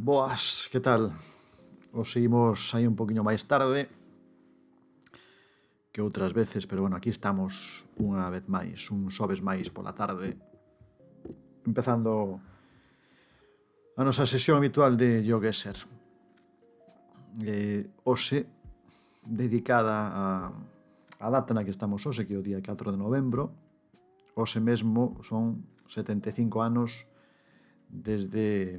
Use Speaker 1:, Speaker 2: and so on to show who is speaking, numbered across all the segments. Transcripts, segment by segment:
Speaker 1: Boas, que tal? Os seguimos aí un poquinho máis tarde que outras veces, pero bueno, aquí estamos unha vez máis, un xoves máis pola tarde, empezando a nosa sesión habitual de GeoGuessr. Hoxe, dedicada a data na que estamos hoxe, que é o día 4 de novembro, hoxe mesmo son 75 anos desde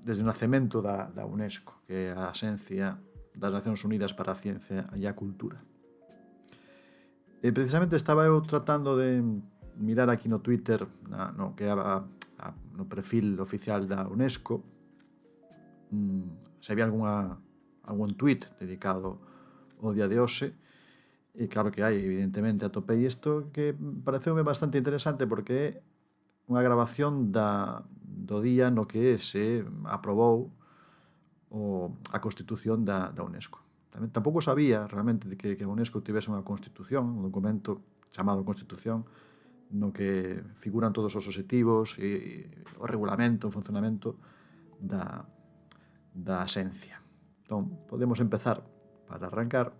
Speaker 1: o nacemento da UNESCO, que é a Axencia das Nacións Unidas para a Ciencia e a Cultura. E precisamente estaba eu tratando de mirar aquí no Twitter, que é no perfil oficial da UNESCO, se había algún tweet dedicado ao día de hoxe, e claro que hai, evidentemente, atopei isto que pareceume bastante interesante porque é unha grabación do día no que se aprobou a Constitución da UNESCO. Tampouco sabía realmente que a UNESCO tivese unha Constitución, un documento chamado Constitución, no que figuran todos os obxectivos e o regulamento, o funcionamento da Axencia. Entón, podemos empezar, para arrancar,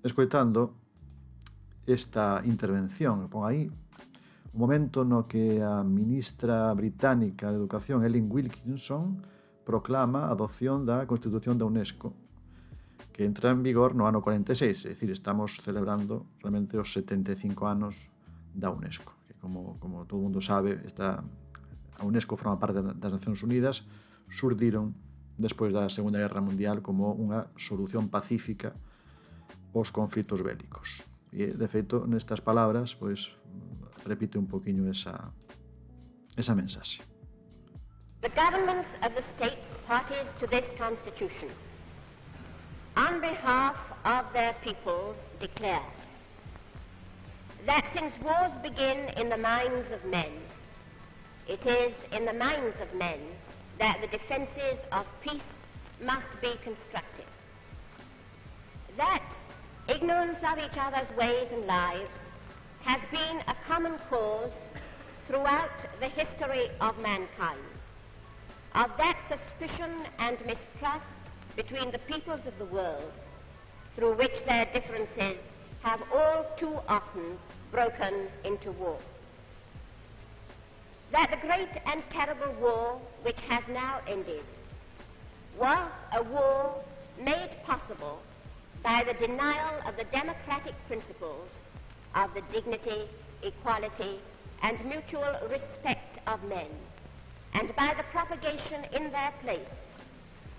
Speaker 1: escoitando esta intervención que pon aí o momento no que a ministra británica de Educación, Ellen Wilkinson, proclama a adopción da Constitución da UNESCO, que entra en vigor no ano 46, é dicir, estamos celebrando realmente os 75 anos da UNESCO, que como todo mundo sabe, a UNESCO forma parte das Nacións Unidas, surdiron despois da Segunda Guerra Mundial como unha solución pacífica aos conflitos bélicos. E, de feito, nestas palabras, pois, repite un poquinho esa mensaxe.
Speaker 2: The governments of the states parties to this Constitution, on behalf of their peoples, declare that since wars begin in the minds of men, it is in the minds of men that the defenses of peace must be constructed. That ignorance of each other's ways and lives has been a common cause throughout the history of mankind, of that suspicion and mistrust between the peoples of the world, through which their differences have all too often broken into war. That the great and terrible war which has now ended was a war made possible by the denial of the democratic principles of the dignity, equality, and mutual respect of men, and by the propagation in their place,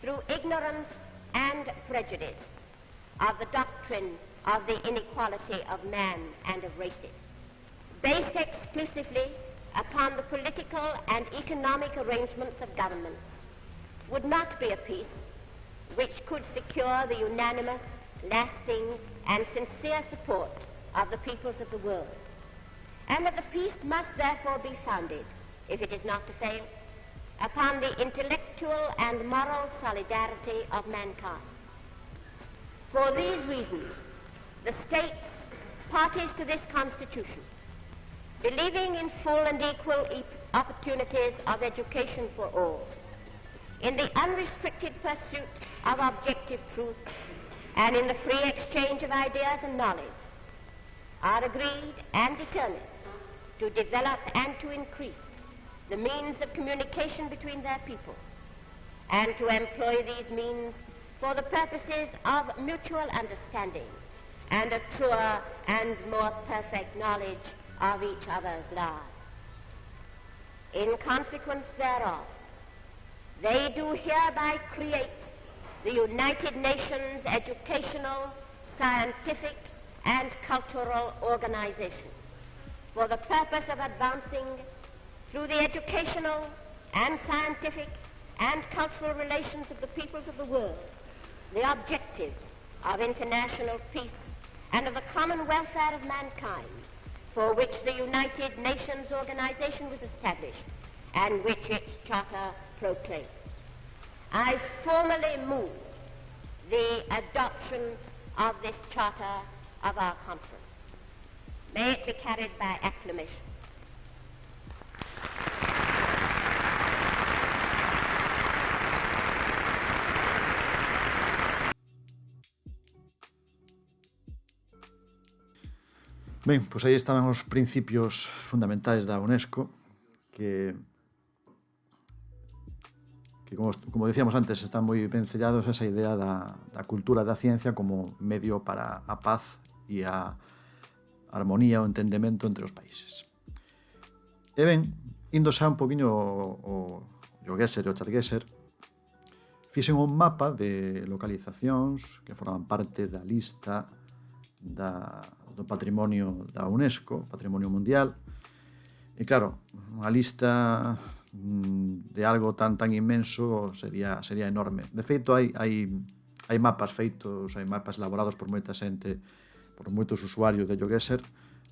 Speaker 2: through ignorance and prejudice, of the doctrine of the inequality of man and of races, based exclusively upon the political and economic arrangements of governments, would not be a peace which could secure the unanimous, lasting, and sincere support of the peoples of the world, and that the peace must therefore be founded, if it is not to fail, upon the intellectual and moral solidarity of mankind. For these reasons, the states parties to this Constitution, believing in full and equal opportunities of education for all, in the unrestricted pursuit of objective truth, and in the free exchange of ideas and knowledge, are agreed and determined to develop and to increase the means of communication between their peoples, and to employ these means for the purposes of mutual understanding and a truer and more perfect knowledge of each other's lives. In consequence thereof, they do hereby create the United Nations Educational, Scientific, and Cultural Organization for the purpose of advancing through the educational and scientific and cultural relations of the peoples of the world the objectives of international peace and of the common welfare of mankind, for which the United Nations Organization was established and which its charter proclaims. I formally move the adoption of this charter of our conference. May it be carried by acclamation.
Speaker 1: Ben, pois aí estaban os principios fundamentais da UNESCO que como decíamos antes, están moi ben sellados esa idea da cultura da ciencia como medio para a paz e a armonía, o entendemento entre os países. E ben, indo xa un poquinho o GeoGuessr e o ChatGuessr, fixen un mapa de localizacións que forman parte da lista do patrimonio da UNESCO, patrimonio mundial. E claro, unha lista de algo tan inmenso sería enorme. De feito, hai mapas feitos, hai mapas elaborados por moita xente, por moitos usuarios de GeoGuessr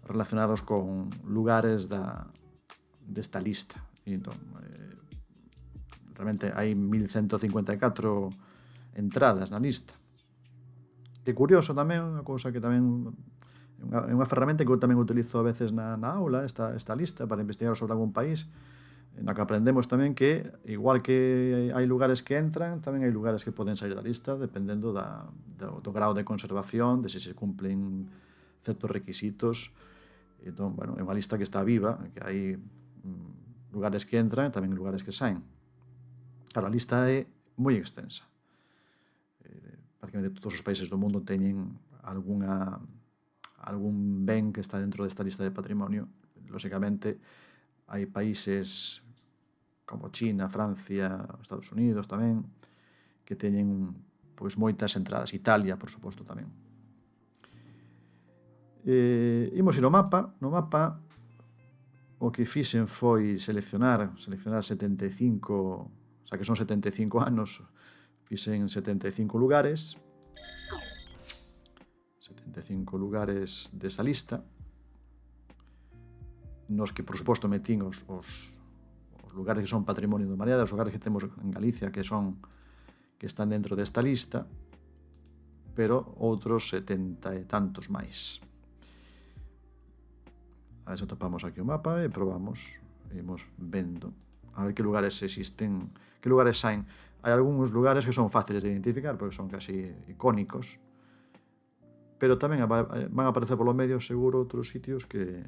Speaker 1: relacionados con lugares desta lista. E entón, realmente hai 1154 entradas na lista. Que curioso tamén, unha cousa que tamén é unha ferramenta que eu tamén utilizo a veces na aula, esta lista para investigar sobre algún país, na que aprendemos tamén que, igual que hai lugares que entran, tamén hai lugares que poden sair da lista dependendo do grau de conservación, de se cumplen certos requisitos Entón, bueno, é unha lista que está viva, que hai lugares que entran e tamén lugares que saen. Claro, a lista é moi extensa. Prácticamente todos os países do mundo teñen algún ben que está dentro desta lista de patrimonio. Lóxicamente, hai países como China, Francia, Estados Unidos tamén, que teñen pois moitas entradas. Italia, por suposto, tamén. Imos ir ao mapa. No mapa, o que fixen foi seleccionar 75, xa que son 75 anos, fixen 75 lugares. 75 lugares desa lista, nos que, por suposto, metín os lugares que son patrimonio da humanidade, os lugares que temos en Galicia que están dentro desta lista, pero outros 70 e tantos máis. A ver se topamos aquí o mapa e probamos, e imos vendo a ver que lugares existen, que lugares saen. Hai algúns lugares que son fáciles de identificar porque son casi icónicos, pero tamén van a aparecer polo medio seguro outros sitios que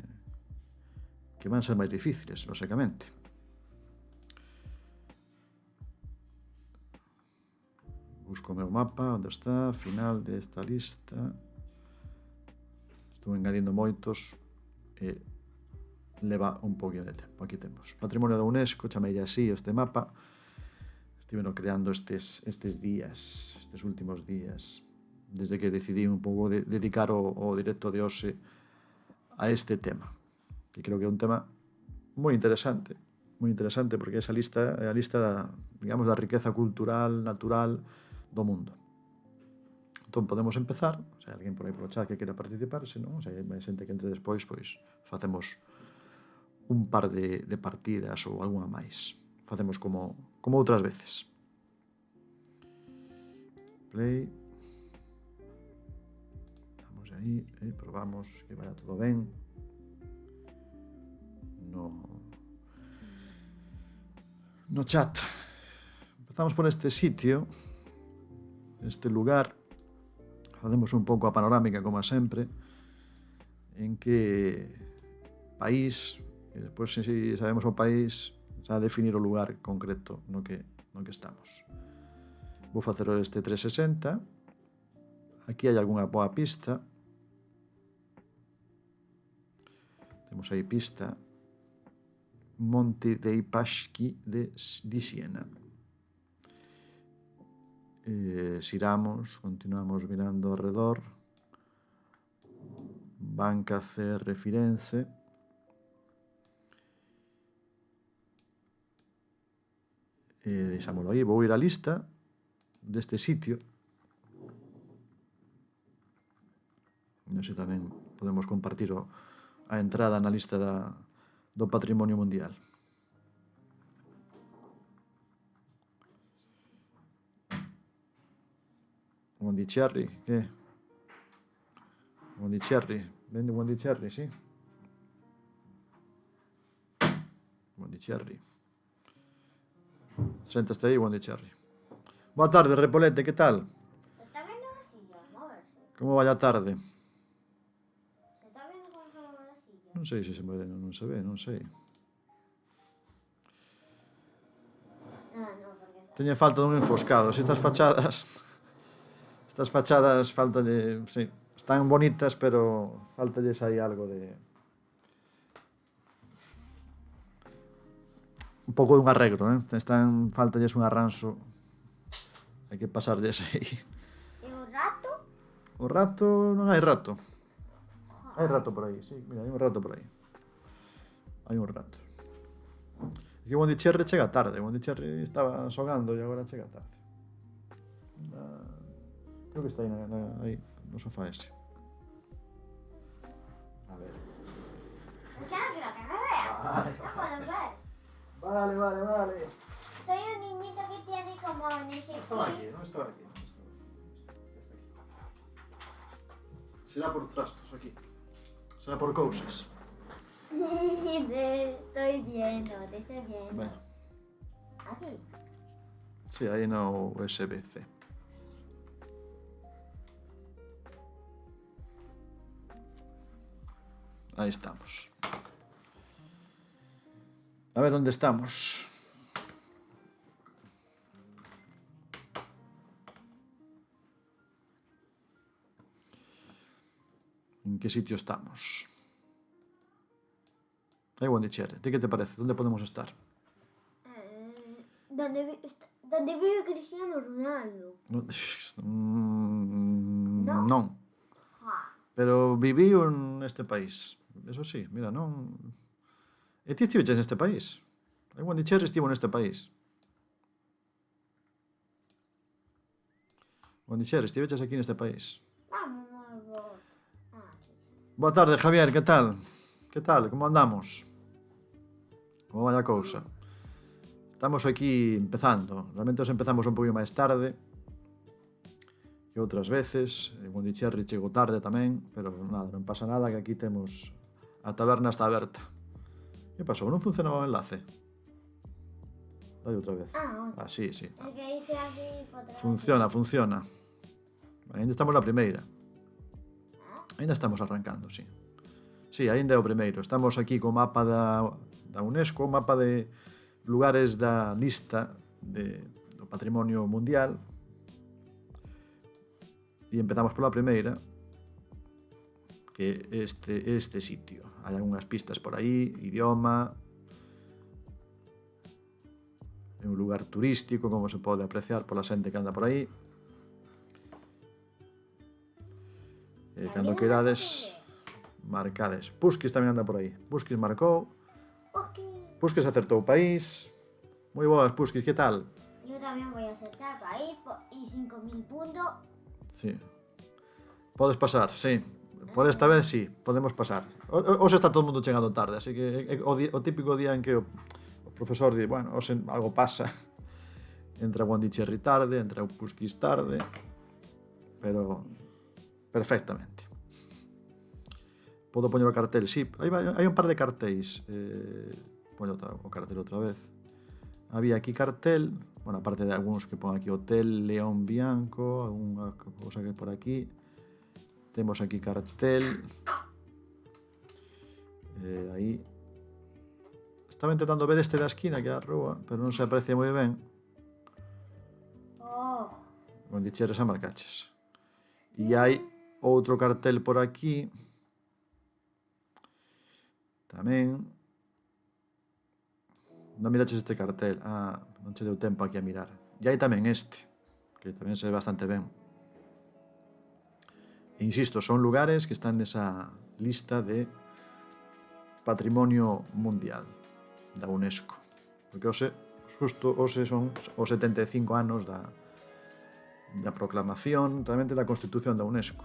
Speaker 1: van ser máis difíciles, lóxicamente. Busco o meu mapa, onde está, final desta lista. Estou engadindo moitos e leva un poquinho de tempo. Aquí temos Patrimonio da UNESCO, chamei así este mapa. Estiveno creando estes días, estes últimos días, desde que decidí un pouco dedicar o directo de hoxe a este tema, que creo que é un tema moi interesante porque esa lista é a lista da riqueza cultural, natural do mundo. Entón podemos empezar, se hai alguén por aí polo chat que queira participar, se non, se hai máis xente que entre despois, pois facemos un par de partidas ou algunha máis. Facemos como outras veces. Play. Damos aí e probamos que vaya todo ben. No chat. Empezamos por este sitio, este lugar. Facemos un pouco a panorámica, como sempre, en que país, e despois, se sabemos o país, xa definir o lugar concreto no que estamos. Vou facer este 360. Aquí hai algunha boa pista. Temos aí pista Monte dei Paschi di Siena. Xiramos, continuamos mirando ao redor. Banca CR Firenze. Deixámoslo aí. Vou ir á lista deste sitio. Non sei, tamén podemos compartir a entrada na lista do Patrimonio Mundial. Mondicherry, que? Mondicherry, vende Mondicherry, sí? Mondicherry. Séntaste aí, Mondicherry. Boa tarde, Repolete, que tal?
Speaker 3: Se está viendo la silla, moverse.
Speaker 1: Como vai a tarde?
Speaker 3: Se está viendo cómo se mueve la silla.
Speaker 1: Non sei se se mueve, non se ve, non sei.
Speaker 3: No, porque...
Speaker 1: Teña falta dun enfoscado. Se estas fachadas faltalle, sí, están bonitas, pero faltalles aí algo de un pouco dun arreglo, faltalles un arranxo. Hai que pasarlles aí.
Speaker 3: ¿Y un rato?
Speaker 1: O rato, non hai rato. Hai rato por aí, sí, mira, hai un rato por aí. Hai un rato. Aquí o Mondicherry chega tarde, o Mondicherry estaba xogando e agora chega tarde. Creo que está aí no sofá ese. A ver.
Speaker 3: Me queda que no me veo. No puedo ver.
Speaker 1: Vale.
Speaker 3: Soy un niñito que tiene como no sé qué.
Speaker 1: No estaba aquí. Será por trastos aquí. Será por cousas.
Speaker 3: Te estoy viendo.
Speaker 1: Bueno.
Speaker 3: Aquí.
Speaker 1: Sí, aí no USB-C. Ahí estamos. A ver, ¿dónde estamos? ¿En qué sitio estamos? Ahí, Pondicherry. ¿Qué te parece? ¿Dónde podemos estar?
Speaker 3: Donde vive Cristiano Ronaldo.
Speaker 1: Non. Pero viviu neste país. Eso sí, mira, non... E ti estiveches neste país? Aí Pondicherry estivo neste país. Pondicherry, estiveches aquí neste país. Boa tarde, Javier, que tal? Que tal? Como andamos? Como vai a cousa? Estamos aquí empezando. Realmente os empezamos un pouquinho máis tarde que outras veces. En Pondicherry chego tarde tamén, pero nada, non pasa nada, que aquí temos... A taberna está aberta. Que pasou? Non funcionaba o enlace? Dai outra vez. Sí, sí. Funciona. Ainda estamos na primeira. Ainda estamos arrancando, sí. Sí, ainda é o primeiro. Estamos aquí co mapa da UNESCO, o mapa de lugares da lista do patrimonio mundial. E empezamos pola primeira, que é este sitio. Hai algunhas pistas por aí, idioma. É un lugar turístico, como se pode apreciar pola xente que anda por aí. E cando queirades, marcades. Puskis tamén anda por aí. Puskis marcou. Puskis acertou o país. Moi boas, Puskis, que tal?
Speaker 3: Yo también voy a acertar país y 5.000 puntos.
Speaker 1: Sí. Podes pasar, sí. Por esta vez sí, podemos pasar. Hoxe está todo o mundo chegando tarde, así que o típico día en que o profesor di, bueno, hoxe algo pasa. Entra Pondicherry tarde, entra o Puskis tarde, pero perfectamente. Podo poñer o cartel, sí, hai un par de cartéis. Poño o cartel outra vez. Había aquí cartel, bueno, aparte de algúns que pon aquí Hotel León Bianco, algunha cousa que por aquí. Temos aquí cartel. Aí. Estaba intentando ver este da esquina, que é a rúa, pero non se aprecia moi ben. Pondicherry xa marcaches. E hai outro cartel por aquí. Tamén. Non miraches este cartel. Non che deu tempo aquí a mirar. E hai tamén este, que tamén se ve bastante ben. E insisto, son lugares que están nesa lista de patrimonio mundial da UNESCO. Porque justo hoxe son os 75 anos da proclamación realmente da Constitución da UNESCO.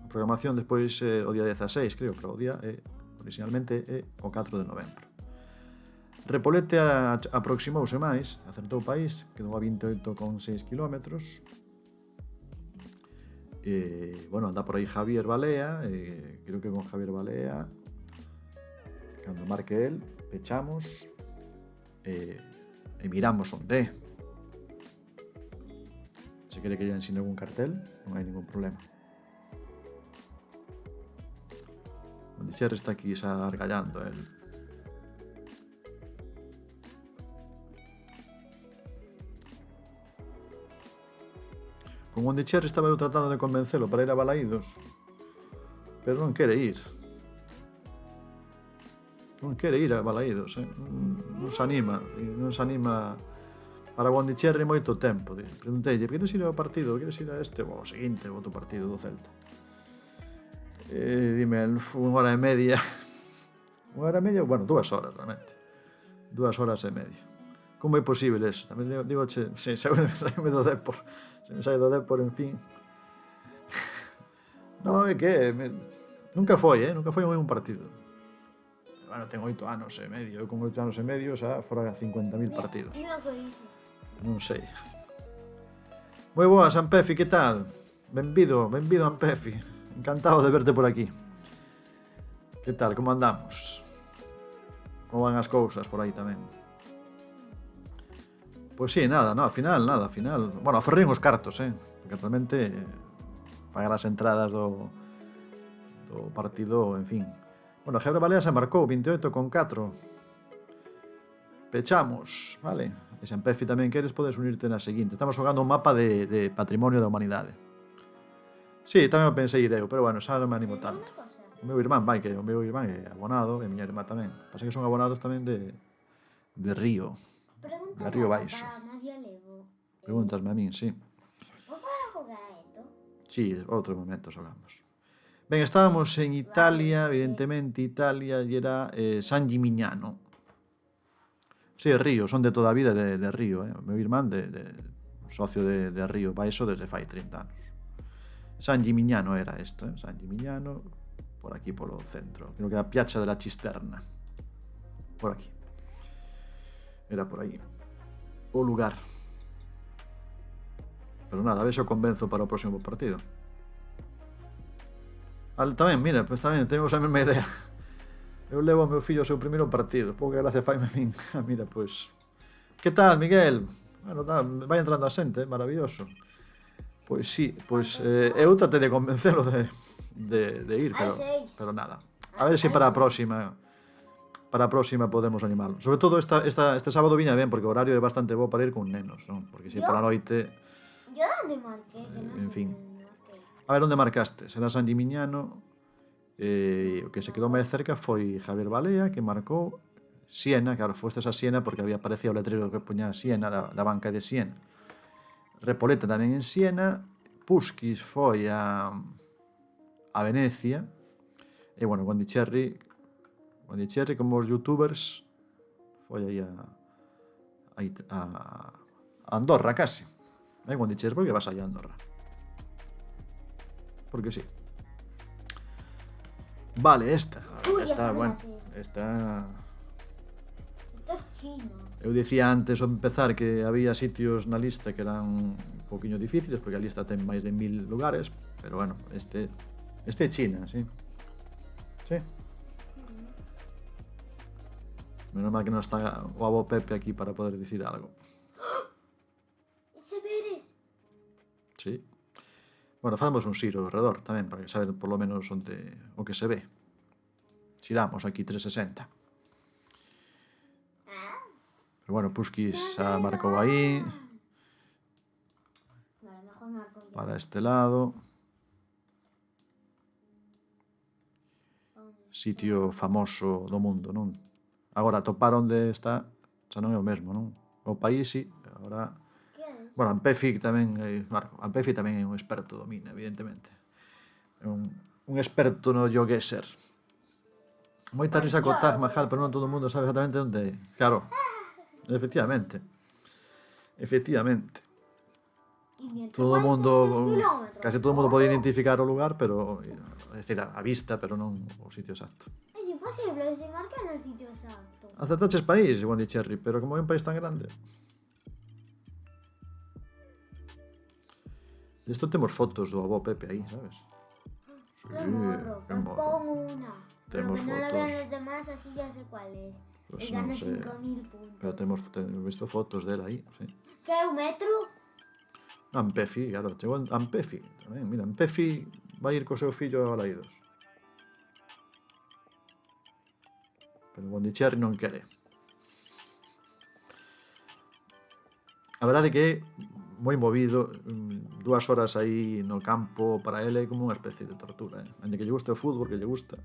Speaker 1: A proclamación despois o día 16, creo, pero o día originalmente é o 4 de novembro. Repolete aproximouse máis, acertou o país, quedou a 28,6 km. Bueno, anda por aí Javier Balea, creo que con Javier Balea, cando marque el, pechamos e miramos onde. Se quere que lle ensine algún cartel, non hai ningún problema. Pondicherry está aquí xa argallando el. Con Pondicherry estaba eu tratando de convencelo para ir a Balaídos, pero non quere ir. Non quere ir a Balaídos, non se anima para Pondicherry moito tempo. Pregunteille, queres ir ao partido? Queres ir a este? O seguinte, outro partido do Celta. Dime, unha hora e media. Unha hora e media, bueno, 2 horas realmente. 2 horas e media. Como é posible eso? Tamén digo, se saime do Depor. Se me sai do Depor, en fin. Non, é que nunca foi moi un partido. Bueno, ten 8 anos e medio. Eu con 8 anos e medio xa fora 50.000 partidos. Non sei. Moi boa, Ampefi, que tal? Benvido, Ampefi. Encantado de verte por aquí. Que tal, como andamos? Como van as cousas por aí tamén? Pois sí, nada, ao final. Bueno, aferrín os cartos, porque realmente pagar as entradas do partido, en fin, Bueno, Gebra Balea se marcou 28,4. Pechamos, vale? E se en Pefi tamén queres, podes unirte na seguinte. Estamos jogando un mapa de patrimonio da humanidade. Sí, tamén o pensei ir eu, pero bueno, xa non me animo tanto. O meu irmán, vai, que o meu irmán é abonado, e a miña irmá tamén. Pasa que son abonados tamén de Río. De Río Baixo. Pregúntasme a min, sí.
Speaker 3: ¿Vos podés jugar a esto?
Speaker 1: Sí, outro momento xogamos. Ben, estábamos en Italia, evidentemente Italia, e era San Gimignano. Sí, Río, son de toda a vida de Río, O meu irmán socio de Río Baixo desde fai 30 anos. San Gimignano era isto, San Gimignano, por aquí polo centro. Creo que era Piazza della Cisterna. Por aquí. Era por aí. O lugar. Pero nada, a ver se o convenzo para o próximo partido. Tamén, mira, pues tamén temos a mesma idea. Eu levo ao meu fillo o seu primeiro partido. Pouca gracia faime a min. Mira, pois... Que tal, Miguel? Bueno, vai entrando a xente, maravilloso. Pois sí, pois eu tratei de convencelo de ir, pero nada. A ver se para a próxima podemos animalo. Sobre todo este sábado viña ben, porque o horario é bastante bo para ir con nenos, non? Porque se para a noite...
Speaker 3: ¿Yo dónde marqué?
Speaker 1: En fin. A ver, onde marcaste? Será San Gimignano. O que se quedou máis cerca foi Javier Balea, que marcou Siena. Claro, fostes a Siena porque había aparecido o letrero que poña Siena da banca de Siena. Repoleta tamén en Siena. Puskis foi a Venecia. E, bueno, Bondicherry, como os youtubers, foi aí a Andorra, casi. Bondicherry, por que vas aí a Andorra? Porque sí. Vale, esta, bueno, esta...
Speaker 3: Esto es chino.
Speaker 1: Eu dicía antes ao empezar que había sitios na lista que eran un poquinho difíciles, porque a lista ten máis de 1000 lugares, pero bueno, este é China, sí. Sí. Menos mal que non está o abo Pepe aquí para poder dicir algo.
Speaker 3: ¿Ese Pérez?
Speaker 1: Sí. Bueno, facemos un xiro ao redor tamén, para saber por lo menos onde o que se ve. Xiramos aquí 360. Pero bueno, Puskis xa marcou aí.
Speaker 3: Vale, mejor marco yo.
Speaker 1: Para este lado. Sitio famoso do mundo, non? Agora, topar onde está xa non é o mesmo, non? O país, sí. Agora... Bueno, Ampefi tamén é un experto do mina, evidentemente. É un experto no GeoGuessr. Moita risa co Taj Mahal, pero non todo o mundo sabe exactamente onde é. Claro, efectivamente. Todo o mundo, casi todo o mundo pode identificar o lugar, pero, é dicir, a vista, pero non o sitio exacto.
Speaker 3: Es imposible, se marca en el sitio exacto.
Speaker 1: Acertaches país, Bondicherry, pero como é un país tan grande... Esto temos fotos do avó Pepe aí, sabes? Sí,
Speaker 3: Qué morro,
Speaker 1: que morro.
Speaker 3: pongo una. Pero
Speaker 1: Temos
Speaker 3: que no la
Speaker 1: fotos.
Speaker 3: vean los demás, así ya sé cuál es.
Speaker 1: Pues
Speaker 3: Y gano
Speaker 1: non sei.
Speaker 3: 5000 puntos.
Speaker 1: Pero temos visto fotos dela aí, sí.
Speaker 3: ¿Qué? ¿Un metro?
Speaker 1: Ampefi, claro, chegou Ampefi tamén. Mira, Ampefi vai ir co seu fillo a Balaidos. Pero Bondicherry non quere. A verdade que é moi movido, 2 horas aí no campo para ele é como unha especie de tortura, Ainda que lle guste o fútbol, que lle gusta,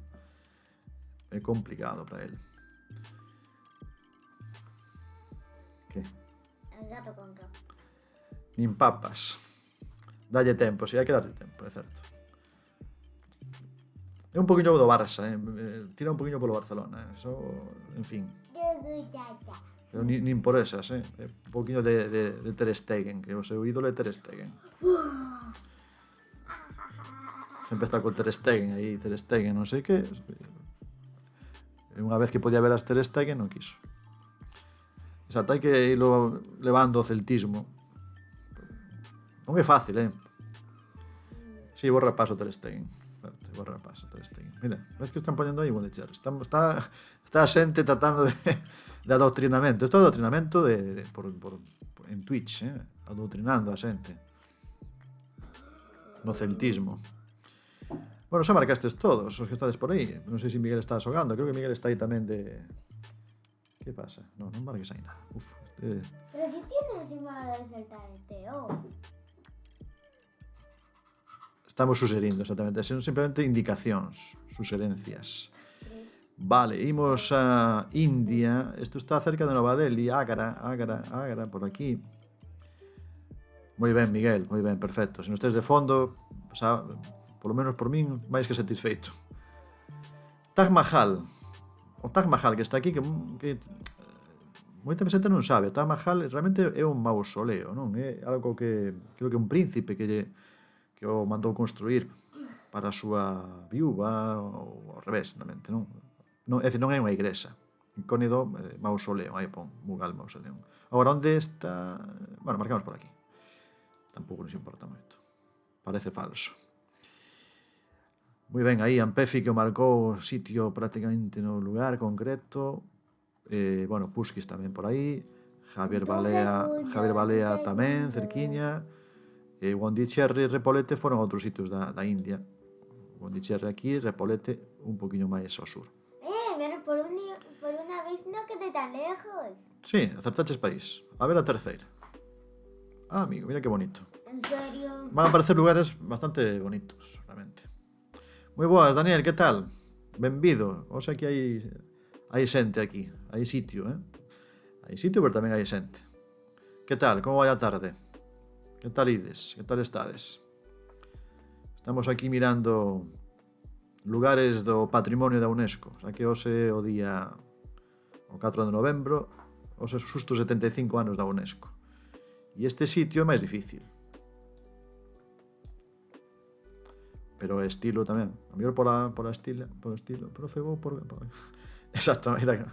Speaker 1: é complicado para ele. Que?
Speaker 3: El gato con K.
Speaker 1: Nin papas. Dalle tempo, si hai que darlle tempo, é certo. É un poquinho do Barça, tira un poquinho polo Barcelona, eso, en fin. Pero nin por esas, É un poquinho de Ter Stegen, que o seu ídolo é Ter Stegen. Sempre está con Ter Stegen aí, Ter Stegen, non sei que. E unha vez que podía ver as Ter Stegen, non quiso. Exacto, hai que irlo levando o celtismo. Non é fácil, Si, borra paso Ter Stegen. Borra paso Ter Stegen. Mira, ves que están poñendo aí Bondicherry. Está a xente tratando de adoctrinamento. Isto é adoctrinamento en Twitch, adoctrinando a xente no celtismo. Bueno, xa marcastes todos os que estades por aí. Non sei se Miguel está xogando. Creo que Miguel está aí tamén de... Que pasa? Non marques aí nada. Uf,
Speaker 3: Pero si tienes encima de Celta de Teo.
Speaker 1: Estamos suserindo, exactamente. Son simplemente indicacións, suserencias. Vale, imos a India. Isto está cerca de Nova Delhi, Agra, por aquí. Moi ben, Miguel, moi ben, perfecto. Se non estés de fondo, xa, polo menos por min, máis que satisfeito. Taj Mahal. O Taj Mahal que está aquí, que moita xente non sabe. O Taj Mahal realmente é un mausoleo, non? É algo que creo que un príncipe que o mandou construir para a súa viúva, ou ao revés, realmente, non? É dicir, non é unha igrexa. Incónido mausoleo, aí pon, Mughal mausoleo. Agora, onde está... Bueno, marcamos por aquí. Tampouco nos importa moito. Parece falso. Moi ben, aí Ampefi que o marcou o sitio prácticamente no lugar concreto. Bueno, Puskis tamén por aí. Javier Balea tamén, cerquiña. Pondicherry e Repolete foron outros sitios da India. Pondicherry aquí, Repolete un poquinho máis ao sur.
Speaker 3: Pero por una vez no quedé tan lejos.
Speaker 1: Sí, acertaches país. A ver a terceira. Ah, amigo, mira que bonito.
Speaker 3: ¿En serio?
Speaker 1: Van a aparecer lugares bastante bonitos, realmente. Moi boas, Daniel, que tal? Benvido. O sea que hai xente aquí. Hai sitio, Hai sitio, pero tamén hai xente. Que tal? Como vai a tarde? Que tal ides? Que tal estades? Estamos aquí mirando lugares do patrimonio da UNESCO. O sea que hoxe o día o 4 de novembro, hoxe xusto 75 anos da UNESCO. E este sitio é máis difícil. Pero é estilo tamén. A mellor por estilo. Profe, vou por... Exacto, mira.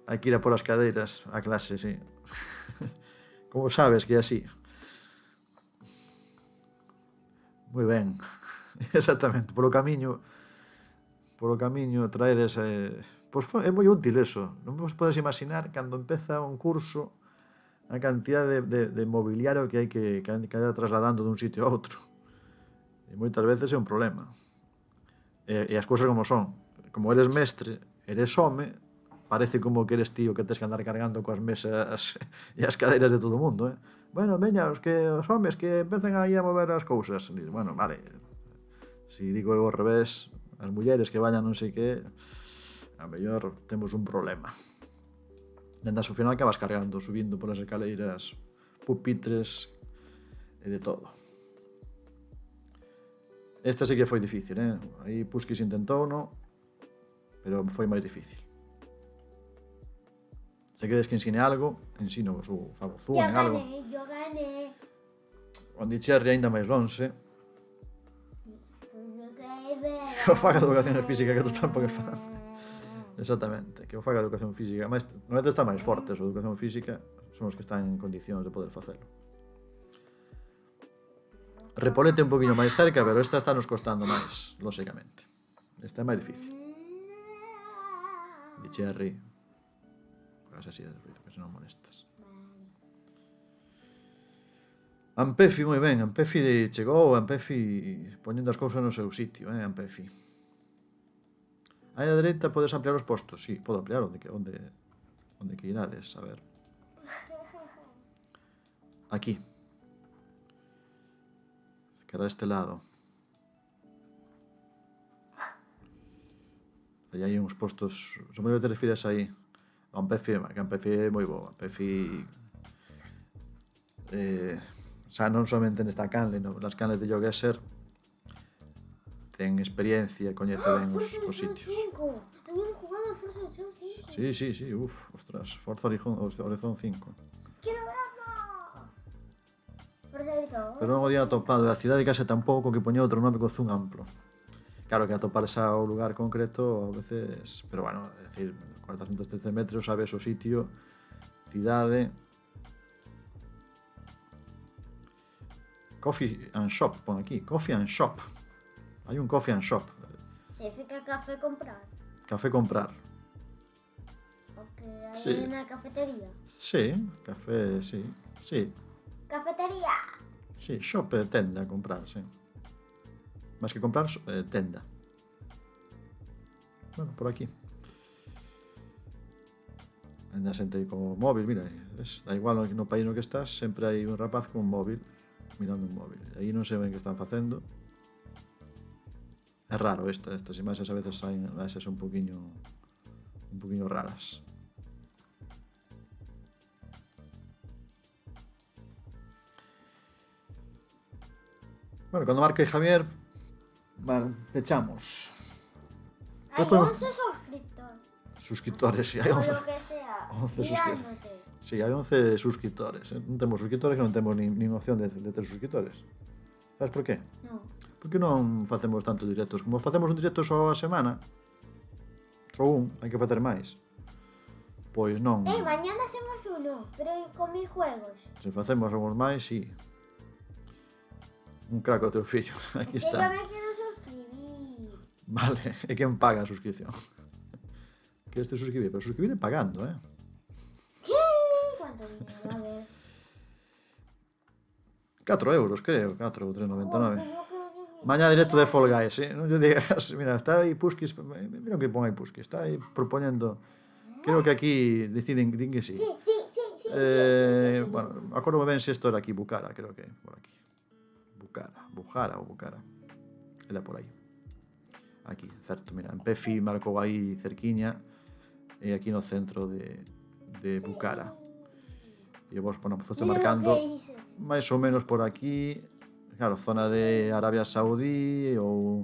Speaker 1: Hai que ir a por as cadeiras a clase, sí. Como sabes que é así? Moi ben. Exactamente. Polo camiño traedes... é moi útil eso. Non vos podes imaginar cando empeza un curso a cantidad de mobiliario que hai que ir trasladando dun sitio a outro. E moitas veces é un problema. E as cousas como son. Como eres mestre, eres home, parece como que eres tío que tens que andar cargando coas mesas e as cadeiras de todo o mundo, Bueno, veña, os homes que empecen aí a mover as cousas. Bueno, vale. Si digo eu ao revés, as mulleres que vayan non sei que, a mellor temos un problema. Nendas ao final acabas cargando, subindo polas escaleiras, pupitres e de todo. Esta sí que foi difícil, Aí Puskis intentou, no, pero foi máis difícil. Se queres que ensine algo, ensino vos ou fago zoom en algo.
Speaker 3: Yo gané.
Speaker 1: Pondicherry ainda máis lonxe.
Speaker 3: Pues yo gané.
Speaker 1: Que o faga educación física que tú tampouco fan. Exactamente, que o faga educación física. Mas normalmente está máis forte a educación física, son os que están en condicións de poder facelo. Repolete un poquinho máis cerca, pero esta está nos costando máis, lóxicamente. Esta é máis difícil. Pondicherry. Hagas así de ruido, que se non molestas. Ampefi, moi ben. Ampefi chegou, Ampefi poñendo as cousas no seu sitio, Ampefi. Aí á dereita podes ampliar os postos. Sí, podo ampliar onde que irades, a ver. Aquí. Cara a este lado. Aí hai uns postos... Supoño que te refires aí. Ampefi é moi bo. Ampefi... xa non somente nesta canle, nas canles de GeoGuessr ten experiencia, coñece ben os sitios.
Speaker 3: También jugado Forza Horizon 5.
Speaker 1: Sí, ostras, Forza Horizon 5.
Speaker 3: Quiero verlo. Forza Horizon.
Speaker 1: Pero non o día atopado, a cidade case tampouco que poña outro nome co zoom amplo. Claro que atopar esa o lugar concreto a veces, pero bueno, é dicir, 413 metros, sabes o sitio, cidade. Coffee and shop, pon aquí, coffee and shop. Hai un coffee and shop.
Speaker 3: Significa café comprar.
Speaker 1: Café comprar.
Speaker 3: Ok, hay
Speaker 1: Sí.
Speaker 3: una cafetería.
Speaker 1: Sí, café, sí. Sí,
Speaker 3: ¡Cafetería!
Speaker 1: sí, shop é tenda a comprar, sí. Máis que comprar, tenda. Bueno, por aquí. Ainda xente aí co móvil, mira, da igual no país no que estás, sempre hai un rapaz con un móvil, mirando un móvil. Aí non se ven que están facendo. É raro estas imaxes a veces saen un poquinho raras. Bueno, cando marque Javier, bueno, pechamos.
Speaker 3: Hay 11
Speaker 1: Suscriptores,
Speaker 3: suscriptores.
Speaker 1: sí, hai
Speaker 3: O
Speaker 1: 11.
Speaker 3: lo que sea.
Speaker 1: 11 suscriptores.
Speaker 3: Mirándote.
Speaker 1: Sí, hai 11 suscriptores. Non temos suscriptores que non temos nin opción de ter suscriptores. Sabes por qué?
Speaker 3: No.
Speaker 1: Porque non facemos tantos directos. Como facemos un directo só a semana, só un, hai que facer máis. Pois non.
Speaker 3: Mañana hacemos uno, pero con 1000 juegos.
Speaker 1: Se facemos algún máis, sí. Un crack o teu fillo. Aquí
Speaker 3: Es que yo
Speaker 1: está.
Speaker 3: me quiero suscribir.
Speaker 1: Vale, e quen paga a suscripción? Que este suscribir, pero suscribir pagando,
Speaker 3: ¿Qué? ¿Cuánto dinero? A ver.
Speaker 1: 4 euros, creo, 4 ou 3,99.
Speaker 3: Joder, yo quiero suscribir.
Speaker 1: Mañá directo de Fall Guys, non lle digas, mira, está aí Puskis, mira o que pon aí Puskis, está aí propoñendo, creo que aquí din que sí.
Speaker 3: Sí.
Speaker 1: Bueno, acordo ben se isto era aquí Bucara, creo que por aquí. Bucara. Era por aí. Aquí, certo, mira, en Pefi marcou aí cerquiña e aquí no centro de Bucara. E vos, bueno, foste marcando máis ou menos por aquí, claro, zona de Arabia Saudí ou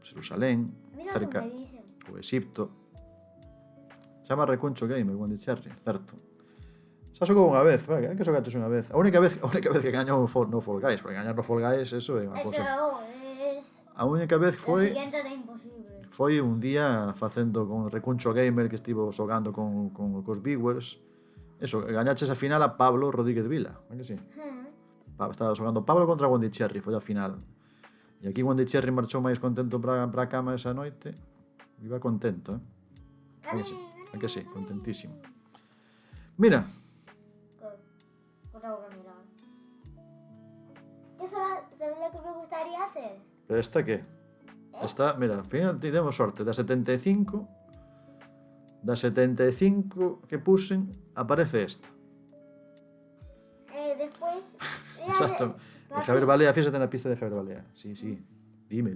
Speaker 1: Jerusalén,
Speaker 3: Mira
Speaker 1: cerca,
Speaker 3: lo que dicen.
Speaker 1: ou Egipto. Chama Recuncho Gamer, Wendy Cherry, certo. Xa xogou unha vez, hai que xogaches unha vez. A única vez que gañou no Fall Guys, porque gañar no Fall Guys, eso é unha
Speaker 3: Eso
Speaker 1: cosa.
Speaker 3: es.
Speaker 1: A única vez
Speaker 3: Lo
Speaker 1: foi
Speaker 3: siguiente de imposible.
Speaker 1: foi un día facendo con Recuncho Gamer que estivo xogando con cos viewers. Eso, gañaches a final a Pablo Rodríguez Vila, é que sí? Estaba xogando Pablo contra Wendy Cherry, foi a final. E aquí Wendy Cherry marchou máis contento para a cama esa noite. Iba contento, é que sí, contentísimo. Mira,
Speaker 3: ¿Qué sabes lo que me gustaría hacer?
Speaker 1: pero esta que? Esta, mira, al final temos sorte, das 75 que pusen, aparece esta.
Speaker 3: Después.
Speaker 1: Exacto. De Javier Balea, fíjate na pista de Javier Balea. Sí. Dime.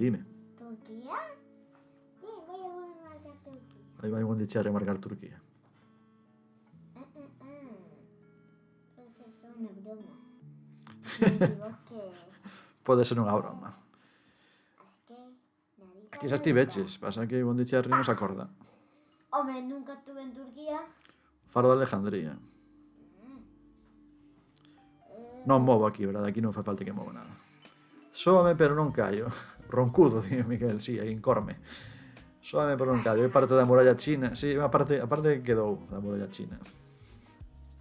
Speaker 3: ¿Turquía? Sí, voy a marcar Turquía.
Speaker 1: Aí vai Wendy Cherry a marcar Turquía.
Speaker 3: Pues es una broma. Me equivoqué.
Speaker 1: Pode ser unha broma.
Speaker 3: Así que. Nadita
Speaker 1: Aquí xa estiveches, pasa que Wendy Cherry non se acorda.
Speaker 3: Hombre, nunca estuve en Turquía.
Speaker 1: Faro de Alejandría. Non movo aquí, verdade? Aquí non fai falta que movo nada. Sóame pero non callo. Roncudo, digo Miguel, sí, aí encorme. Sóame pero non callo. É parte da muralla china. Sí, a parte que quedou da muralla china.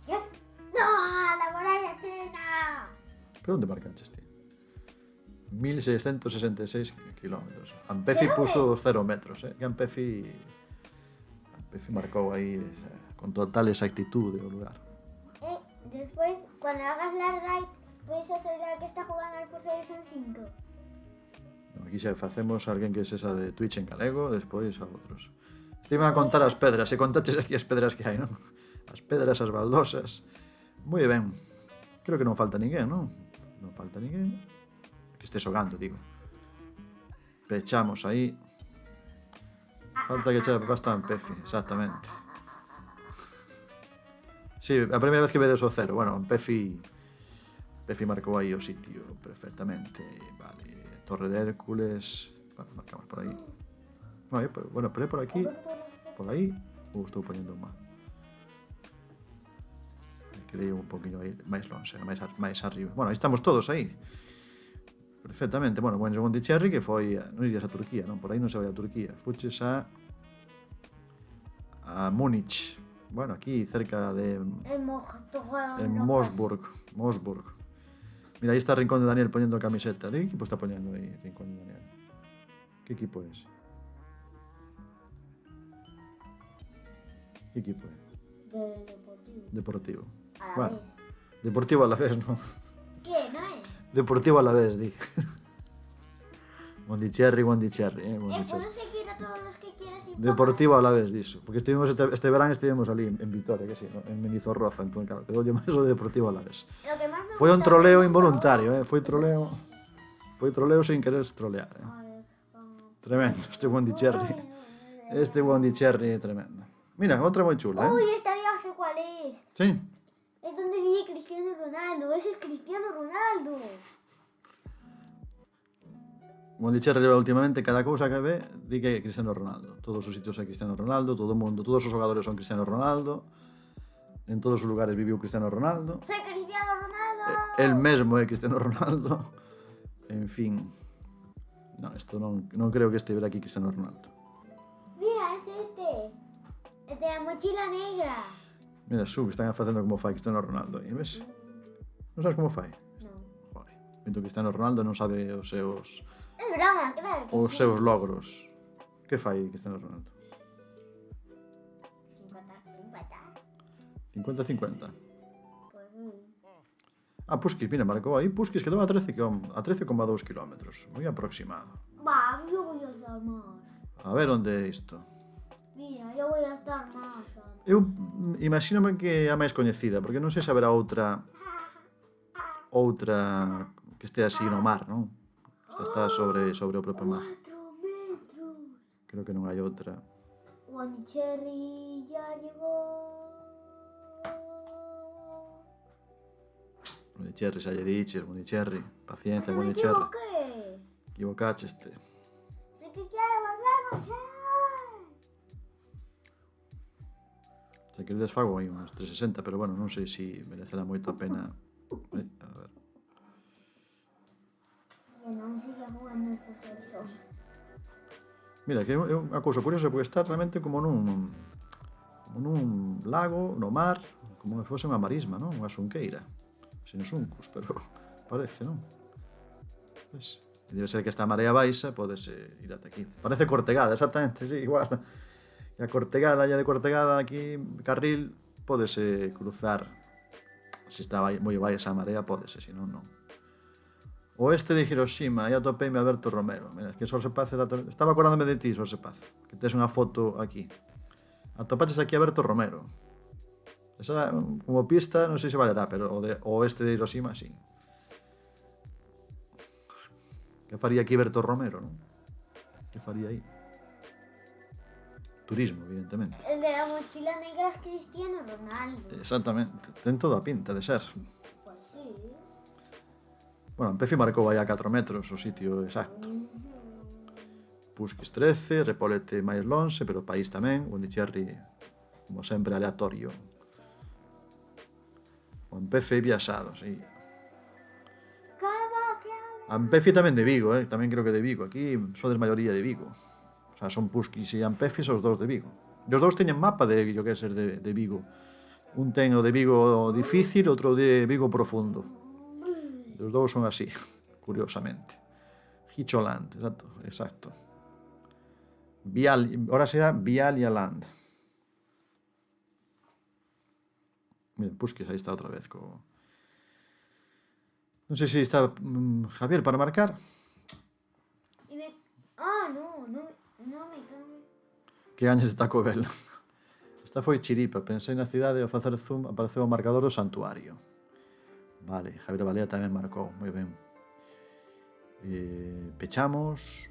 Speaker 3: ¿Qué? ¡No! ¡La muralla china!
Speaker 1: Pero onde marcaches, tío? 1666 kilómetros. Ampefi puso 0 metros, Que Ampefi marcou aí con total exactitud o lugar.
Speaker 3: Después, cuando hagas la raid, puedes asegurar que está jugando al Forza Horizon 5.
Speaker 1: Aquí xa facemos alguén que é esa de Twitch en galego, despois a outros. Estive a contar as pedras, se contaches aquí as pedras que hai, non? As pedras, as baldosas. Moi ben. Creo que non falta ninguén, non? Non falta ninguén que este xogando, digo. Pechamos aí. Falta que che basta en Pefi, exactamente. Sí, a primeira vez que vedes o cero. Bueno, en Pefi marcou aí o sitio perfectamente. Vale, Torre de Hércules. Bueno, marcamos por aí. Bueno, pero por aquí. Por aí. Estou poñendo mal. Quedei un poquinho aí máis longe, máis arriba. Bueno, aí estamos todos aí. Perfectamente. Bueno, Wendy Cherry que foi, non irías a Turquía, non? Por aí non se vai a Turquía. Fuches a Múnich. Bueno, aquí cerca de Mosburg. Mira, aí está Rincón de Daniel poñendo a camiseta. ¿De qué equipo está poñendo aí Rincón de Daniel? ¿Qué equipo es? ¿Qué equipo es?
Speaker 3: Del Deportivo.
Speaker 1: Deportivo.
Speaker 3: A la
Speaker 1: Bueno,
Speaker 3: vez.
Speaker 1: Deportivo a la vez, ¿no?
Speaker 3: ¿Qué? ¿No es?
Speaker 1: Deportivo Alavés, di. Mondicherry,
Speaker 3: Puedo seguir a todos los que quieras sin
Speaker 1: Deportivo Alavés, diso. Porque este verán estivemos ali en Vitoria, que sí, ¿no? En Mendizorroza, entón, claro, quedou máis o de Deportivo Alavés.
Speaker 3: Lo que más me
Speaker 1: Foi un
Speaker 3: gusta
Speaker 1: troleo
Speaker 3: es
Speaker 1: involuntario, foi troleo sin querer trolear.
Speaker 3: A ver,
Speaker 1: Tremendo, este Mondicherry. Este Mondicherry é tremendo. Mira, outra moi chula,
Speaker 3: Uy, esta ya sé cuál es.
Speaker 1: Sí.
Speaker 3: Es donde vive Cristiano Ronaldo. Ese es Cristiano Ronaldo.
Speaker 1: Mondicherry lleva últimamente cada cousa que ve di que é Cristiano Ronaldo. Todos os sitios é Cristiano Ronaldo, todo o mundo, todos os xogadores son Cristiano Ronaldo. En todos os lugares viviu Cristiano Ronaldo.
Speaker 3: Soy Cristiano Ronaldo.
Speaker 1: El mesmo é Cristiano Ronaldo. En fin. No, isto non creo que estivera aquí Cristiano Ronaldo.
Speaker 3: Mira, es este. El de la mochila negra.
Speaker 1: Mira, que están facendo como fai Cristiano Ronaldo aí, ves? Non sabes como fai?
Speaker 3: No.
Speaker 1: Joder, vento Cristiano Ronaldo non sabe os seus
Speaker 3: Es broma, claro que sí.
Speaker 1: logros. Que fai Cristiano Ronaldo? 50-50.
Speaker 3: Pues
Speaker 1: Puskis, mira, marcou aí. Puskis quedou a 13,2 km. Moi aproximado.
Speaker 3: va, yo voy a estar más.
Speaker 1: A ver onde é isto.
Speaker 3: Mira, yo voy a estar más.
Speaker 1: Eu imagínome que é a máis coñecida, porque non sei se haberá outra que este así no mar, non? Esta está sobre o propio mar.
Speaker 3: 4 metros.
Speaker 1: Creo que non hai outra.
Speaker 3: Mondicherry ya llegó.
Speaker 1: Mondicherry, xa lle diches, Mondicherry. Paciencia,
Speaker 3: Me
Speaker 1: Mondicherry.
Speaker 3: equivoqué.
Speaker 1: Equivocaste.
Speaker 3: Sé que quiero volver a ser.
Speaker 1: Se queredes fago aí uns 360, pero bueno, non sei se merecerá moito a pena. A ver.
Speaker 3: Bueno, aún sigue jugando el profesor.
Speaker 1: Mira, que é unha cousa curiosa, porque está realmente como nun lago, no mar, como se fose unha marisma, non? Unha sunqueira. Sin suncos, pero parece, non? Ves? E debe ser que esta marea baixa podes ir ata aquí. Parece Cortegada, exactamente, sí, igual. E a Cortegada, de Cortegada aquí, carril, pódese cruzar. Se está moi baixa a marea, pódese, se non, non. O este de Hiroshima, aí atopeime a Berto Romero. Mira, que Sorse Paz estaba acordándome de ti, Sorse Paz, que tes unha foto aquí. Atopaches aquí a Berto Romero. Esa, como pista, non sei se valerá, pero o este de Hiroshima, sí. Que faría aquí Berto Romero, non? Que faría aí? Turismo, evidentemente.
Speaker 3: El de la mochila negra es Cristiano Ronaldo.
Speaker 1: Exactamente, ten toda a pinta de ser.
Speaker 3: Pues sí.
Speaker 1: Bueno, Pefi marcou aí a 4 metros o sitio exacto. Puskis 13, Repolete máis lonxe, pero país tamén. Mondicherry, como sempre, aleatorio. O Ampefe viaxado, sí. Ampefi tamén de Vigo, tamén creo que de Vigo. Aquí sodes maioría de Vigo. O sea, son Puskis e Ampefis os dous de Vigo. E os dous teñen mapa de yo que ser de Vigo. Un ten o de Vigo difícil, outro de Vigo profundo. E os dous son así, curiosamente. Hicholand, exacto. Ahora será Vialia Land. Mira, Puskis aí está outra vez Non sei se está Javier para marcar.
Speaker 3: No me cambie.
Speaker 1: Que gañes de Taco Bell. Esta foi chiripa. Pensei na cidade e ao facer zoom apareceu o marcador do santuario. Vale, Javier Balea tamén marcou. Moi ben. Pechamos.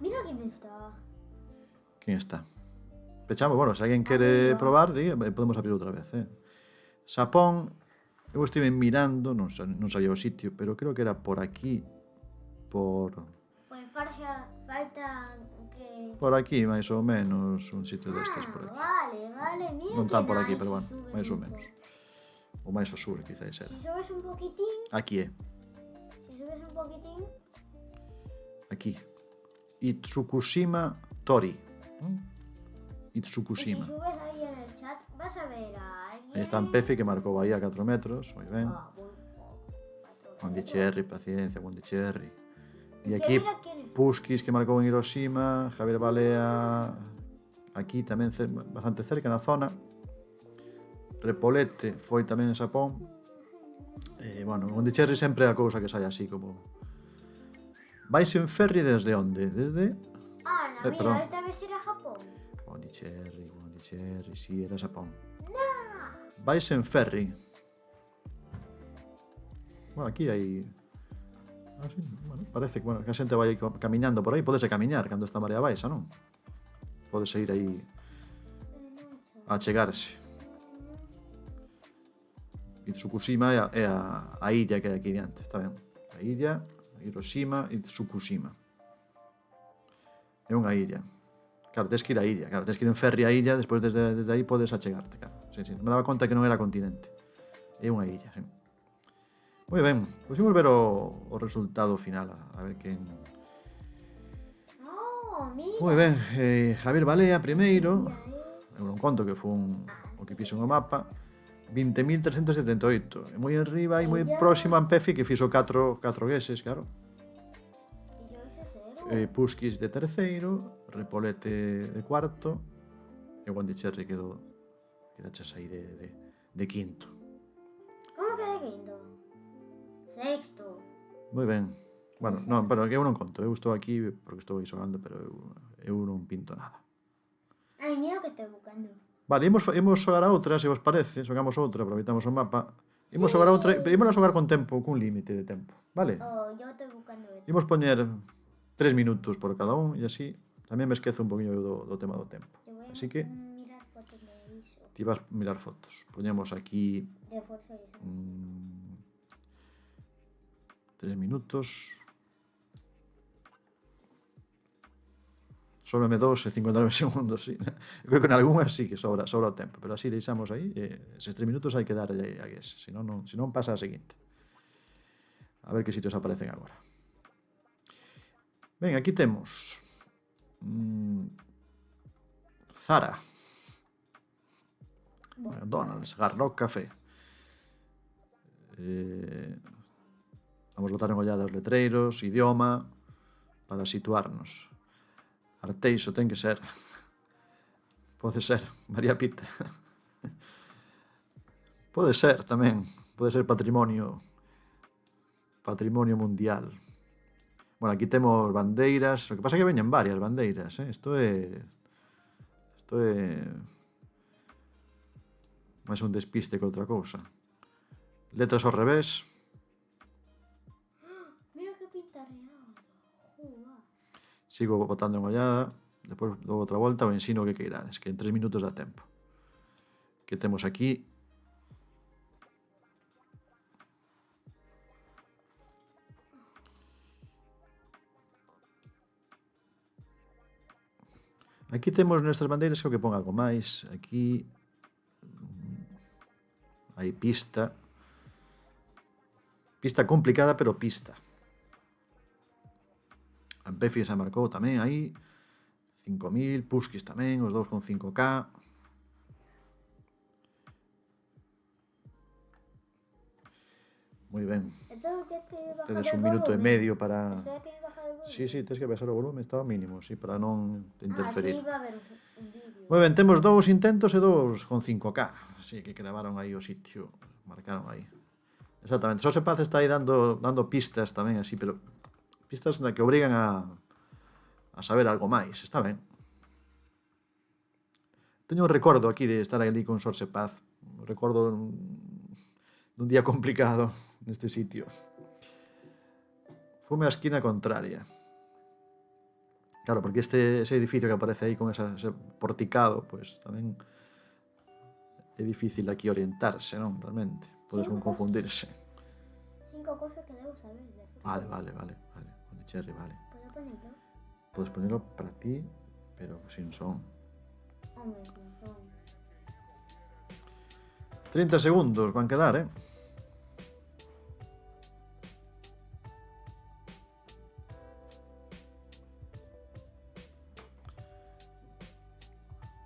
Speaker 3: Mira quién está.
Speaker 1: Quen está? Pechamos, bueno, se alguén quere probar, podemos abrir outra vez, Sapón, eu estive mirando, non sabía o sitio, pero creo que era por aquí,
Speaker 3: Pues falta que...
Speaker 1: por aquí, máis ou menos, un sitio destes por aquí.
Speaker 3: Vale, mira.
Speaker 1: Non tan
Speaker 3: que
Speaker 1: por aquí,
Speaker 3: nice,
Speaker 1: pero bueno,
Speaker 3: sube
Speaker 1: máis ou
Speaker 3: un
Speaker 1: menos.
Speaker 3: poco.
Speaker 1: O máis ao sur, quizás era.
Speaker 3: Si subes un poquitín,
Speaker 1: Aquí Aquí. Itsukushima Tori. Itsukushima.
Speaker 3: y si subes ahí en el chat, vas a ver a alguien...
Speaker 1: Aí está Ampefi, que marcou aí a 4 metros, moi ben.
Speaker 3: Muy poco.
Speaker 1: Mondicherry, paciencia, Mondicherry. E
Speaker 3: Que
Speaker 1: aquí
Speaker 3: mira quién es.
Speaker 1: Puskis, que marcou en Hiroshima, Javier Balea aquí tamén bastante cerca na zona. Repolete foi tamén en Sapón. Bueno, Pondicherry sempre é a cousa que sai así como... Vais en ferry desde onde? Desde...
Speaker 3: Ana,
Speaker 1: perdón.
Speaker 3: mira, esta vez era Japón.
Speaker 1: Pondicherry, sí, era Xapón. Vais en ferry. Bueno, aquí hai... sí, bueno, parece que a xente vai camiñando por aí. Podese camiñar cando está marea baixa, non? Podese ir aí a chegarse. Itsukushima é a illa que hai aquí diante, está ben? A illa, Hiroshima e Tsukushima. É unha illa. Claro, tens que ir á illa, claro, tens que ir en ferry á illa, despois desde aí podes achegarte, claro. Sí, me daba conta que non era continente. É unha illa, sí. Moi ben, pois imos ver o resultado final, a ver quen...
Speaker 3: Oh, mira.
Speaker 1: Moi ben, Javier Balea primeiro,
Speaker 3: Mira,
Speaker 1: eu non conto que foi o que fixo no mapa, 20.378, e moi enriba e moi próximo a Ampefi que fixo 4 gueses, claro.
Speaker 3: E yo iso cero.
Speaker 1: Puskis de terceiro, Repolete de cuarto e Pondicherry quedaches aí de quinto.
Speaker 3: Como que de quinto? Sexto.
Speaker 1: Moi ben. Bueno, non, pero que eu non conto, eu estou aquí porque estou aí xogando, pero eu non pinto nada.
Speaker 3: Ai, mira o que estou buscando.
Speaker 1: Vale, imos xogar a outra, se vos parece, xogamos outra, aproveitamos o mapa. Imos xogar a outra, pero imos a xogar con tempo, cun límite de tempo, vale?
Speaker 3: Oh, yo estoy buscando esto.
Speaker 1: Imos poñer 3 minutos por cada un e así tamén me esquezo un poquinho do tema do tempo.
Speaker 3: Te voy a
Speaker 1: Así que
Speaker 3: mirar fotos de eso.
Speaker 1: ti vas a mirar fotos. Poñemos aquí
Speaker 3: De Forza Horizon.
Speaker 1: 3 minutos. Sóbrame 2 e 59 segundos, sí. Eu creo que en algunhas sí que sobra o tempo, pero así deixamos aí, eses 3 minutos hai que darlle a guess, se non pasa a seguinte. A ver que sitios aparecen agora. Ben, aquí temos Zara, McDonald's, Hard Rock Café. Vamos botar en ollada os letreiros, idioma, para situarnos. Arteixo ten que ser. Pode ser, María Pita. Pode ser tamén, pode ser patrimonio mundial. Bueno, aquí temos bandeiras, o que pasa é que veñen varias bandeiras, Isto é máis un despiste que outra cousa. Letras ao revés.
Speaker 3: Mira que pinta real. Joder.
Speaker 1: Sigo botando en ollada, despois dou outra volta o ensino que queirades, que en 3 minutos dá tempo. Que temos aquí? Aquí temos nestas bandeiras, creo que pon algo máis. Aquí hai pista. Pista complicada, pero pista. Ampefi se marcou tamén aí. 5.000, Puskis tamén, os dous con 5K. Moi ben. Tedes un minuto e medio para... Sí, tens que baixar o volume, está ao mínimo, sí, para non interferir.
Speaker 3: Así va a haber un vídeo.
Speaker 1: Moi ben, temos 2 intentos e 2 con 5K. Así que gravaron aí o sitio, marcaron aí. Exactamente. Xose Paz está aí dando pistas tamén así, pero pistas na que obrigan a saber algo máis. Está ben. Teño un recordo aquí de estar ali con Xorxe Paz. Un recordo dun día complicado neste sitio. Fume a esquina contraria. Claro, porque ese edificio que aparece aí con ese porticado, pues tamén é difícil aquí orientarse, non? Realmente. Podes confundirse.
Speaker 3: 5 cosas que debo saber.
Speaker 1: Vale. Pondicherry, vale.
Speaker 3: ¿Puedo ponerlo?
Speaker 1: Podes ponerlo para ti, pero sin son.
Speaker 3: Hombre, sin son.
Speaker 1: 30 segundos van quedar,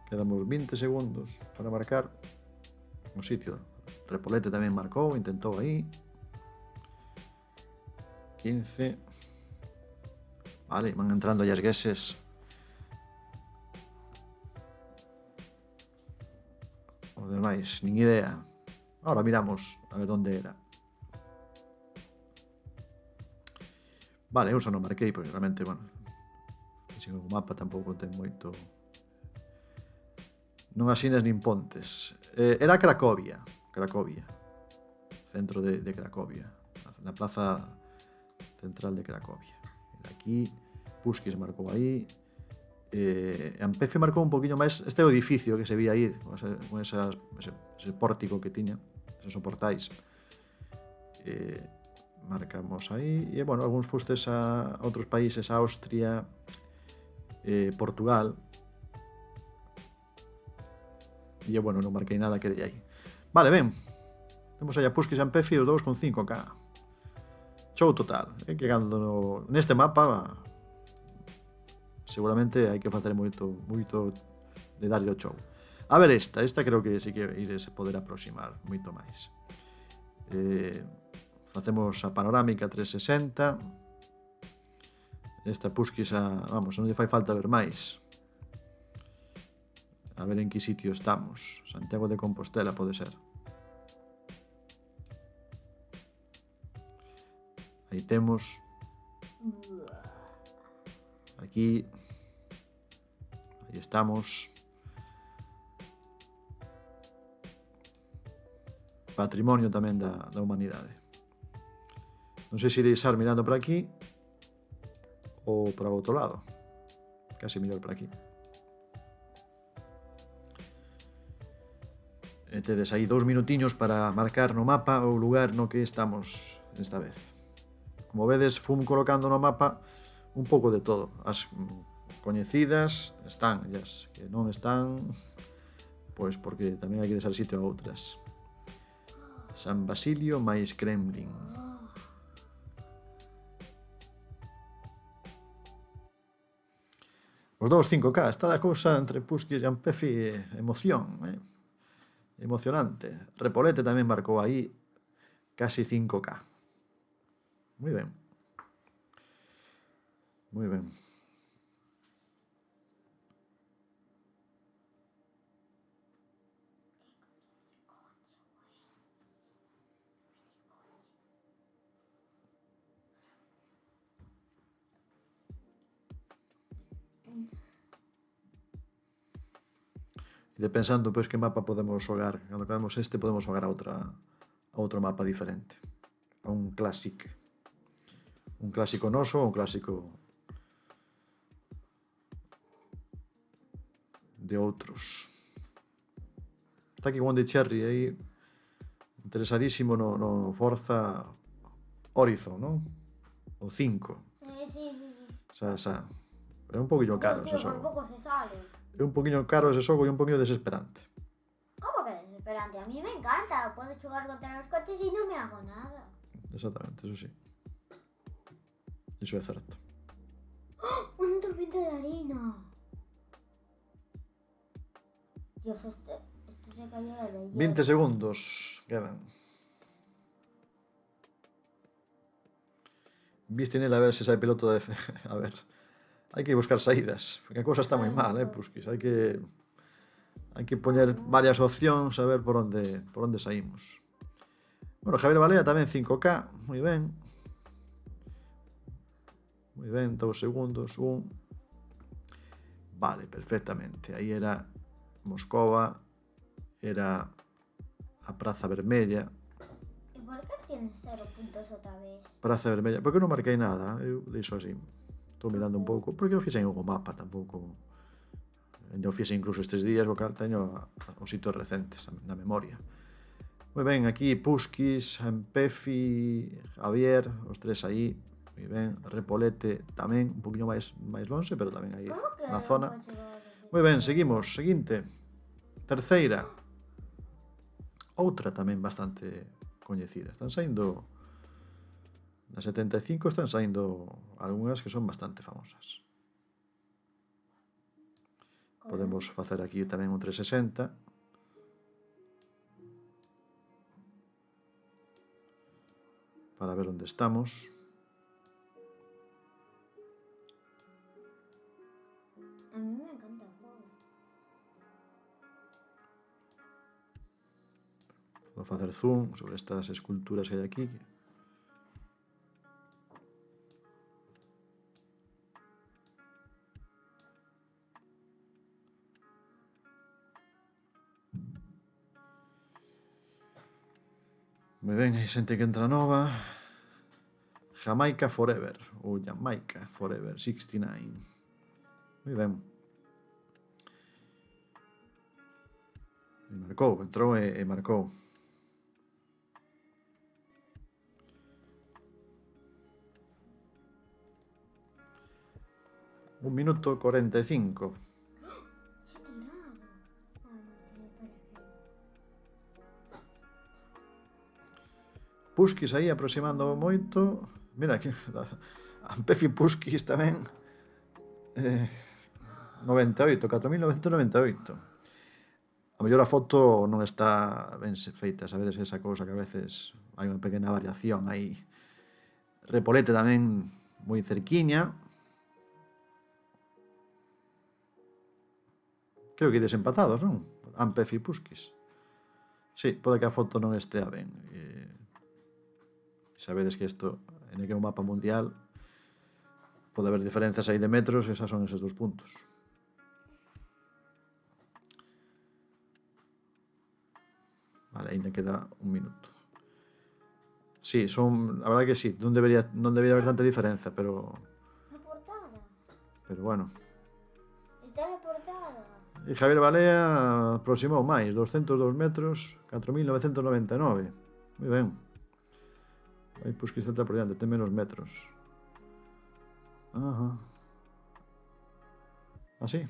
Speaker 1: Quedamos 20 segundos para marcar o sitio. Repolete tamén marcou, intentou aí. 15. Vale, van entrando aí as gueses. Os demais, nin idea. Ahora miramos a ver onde era. Vale, eu xa non marquei, porque realmente, bueno, sin o mapa tampouco ten moito... Non asinas nin pontes. Era Cracovia, centro de Cracovia, na plaza central de Cracovia. Era aquí, Puskis marcou aí, Ampefe marcou un poquinho máis. Este é o edificio que se vía aí, con ese pórtico que tiña, esos soportais. Marcamos aí, e, bueno, algúns fustes a outros países, a Austria, Portugal, e, bueno, non marquei nada que de aí. Vale, ben, temos aí a Puskis e Ampefe os dous con 5K. Show total, que cando neste mapa seguramente hai que facer moito de darlle o show. A ver, esta creo que sí que ides poder aproximar moito máis. Facemos a panorámica 360. Esta Puskis vamos, non lle fai falta ver máis. A ver en que sitio estamos. Santiago de Compostela pode ser. Aí temos. Aquí. Aí estamos. Patrimonio tamén da humanidade. Non sei se deixar mirando para aquí ou para o outro lado. Casi mellor para aquí. E tedes aí 2 minutiños para marcar no mapa o lugar no que estamos esta vez. Como vedes, fun colocando no mapa un pouco de todo. As coñecidas están, e as que non están, pois porque tamén hai que deixar sitio a outras. San Basilio máis Kremlin. Os dous 5K, está da cousa entre Puskis e Ampefe, emoción, emocionante. Repolete tamén marcou aí casi 5K. Moi ben. Moi ben. E pensando, pois, que mapa podemos xogar. Cando acabemos este, podemos xogar a outro mapa diferente. A un clásico. Un clásico noso ou un clásico de outros. Está aquí Wonder Cherry aí, interesadísimo no Forza Horizon, non? O 5.
Speaker 3: Sí.
Speaker 1: Xa. Pero é un poquillo caro ese
Speaker 3: Por
Speaker 1: xogo.
Speaker 3: pouco se sale.
Speaker 1: É un poquinho caro ese xogo e un poquinho desesperante.
Speaker 3: Como que desesperante? A mí me encanta. Puedo jugar contra los coches y no me hago nada.
Speaker 1: Exactamente, eso sí. Iso é certo.
Speaker 3: ¡Un tormento de harina! Dios, este se cayó de la
Speaker 1: 20 segundos quedan. Viste nela a ver se sai piloto de... A ver, hai que buscar saídas, porque a cousa está moi mal, Puskis. Hai que poñer varias opcións a ver por onde saímos. Bueno, Javier Balea tamén 5K, moi ben. Moi ben, 2 segundos, 1. Vale, perfectamente. Aí era Moscova, era a Praza Vermella.
Speaker 3: ¿Y por qué tienes 0 puntos otra vez?
Speaker 1: Praza Vermella, porque non marquei nada, eu deixo así. Estou mirando un pouco, porque eu fixen o mapa tampouco. Eu fixen incluso estes días, o cal teño os sitios recentes na memoria. Moi ben, aquí Puskis, Ampefe, Javier, os tres aí. Moi ben, Repolete tamén, un poquinho máis lonxe, pero tamén aí na zona. Moi ben, seguimos, seguinte. Terceira. Outra tamén bastante coñecida. Están saindo... Na 75 están saindo algunhas que son bastante famosas. Podemos facer aquí tamén un 360. Para ver onde estamos.
Speaker 3: A mí me encanta el juego.
Speaker 1: Vou facer zoom sobre estas esculturas que hai aquí. Moi ben, hai xente que entra nova. Jamaica Forever, ou Jamaica Forever 69. Moi ben. E marcou, entrou e marcou. Un minuto 45.
Speaker 3: Se tirado. Ah, no tiene para
Speaker 1: Puskis aí aproximando moito. Mira que Ampefi Puskis tamén 98, 4.998. A mellor a foto non está ben feita, sabedes esa cousa que a veces hai unha pequena variación aí. Repolete tamén moi cerquiña. Creo que desempatados, non? Ampefi Puskis. Sí, pode que a foto non estea ben. Sabedes que isto, en que é un mapa mundial, pode haber diferenzas aí de metros, esas son esos 2 puntos. Vale, ainda queda un minuto. Sí, son, a verdade que sí, non debería haber tanta diferenza, pero
Speaker 3: portada.
Speaker 1: bueno.
Speaker 3: Está na portada.
Speaker 1: E Javier Balea aproximou máis, 202 metros, 4.999. Moi ben. Aí Puskis centra por diante, ten menos metros. Ajá. Así.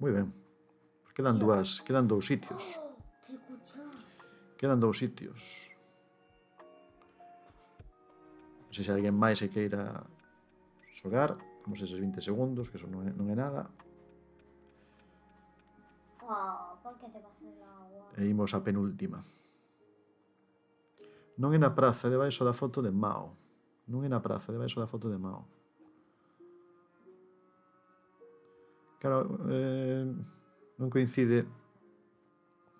Speaker 1: Moi ben. Quedan dous sitios.
Speaker 3: Que cuchón.
Speaker 1: Quedan 2 sitios. Non sei se alguén máis se queira xogar. Vamos eses 20 segundos, que eso non é nada.
Speaker 3: ¿Por qué te pasas el agua?
Speaker 1: E imos a penúltima. Non é na praza debaixo da foto de Mao. Non é na praza debaixo da foto de Mao. Claro, non coincide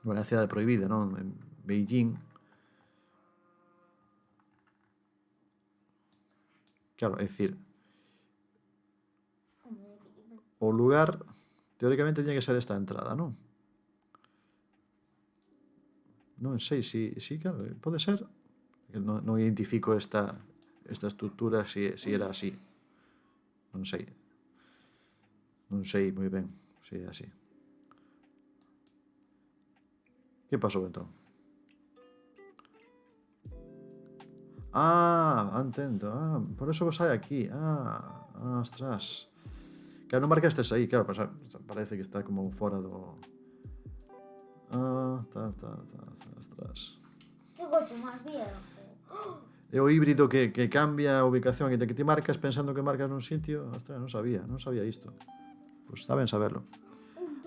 Speaker 1: con a cidade prohibida, non? En Beijing. Claro, é dicir, o lugar teóricamente tiña que ser esta entrada, non? Non sei se, claro, pode ser. Non identifico esta estructura se era así. Non sei. Non sei moi ben se é así. Que pasou entón? Entendo. Por eso vos hai aquí. Ostras. Claro, non marcastes aí, claro, parece que está como fora do... Ostras.
Speaker 3: ¿Qué coche más viejo?
Speaker 1: É o híbrido que cambia a ubicación e que ti marcas pensando que marcas nun sitio. Ostras, non sabía isto. Pois está ben saberlo.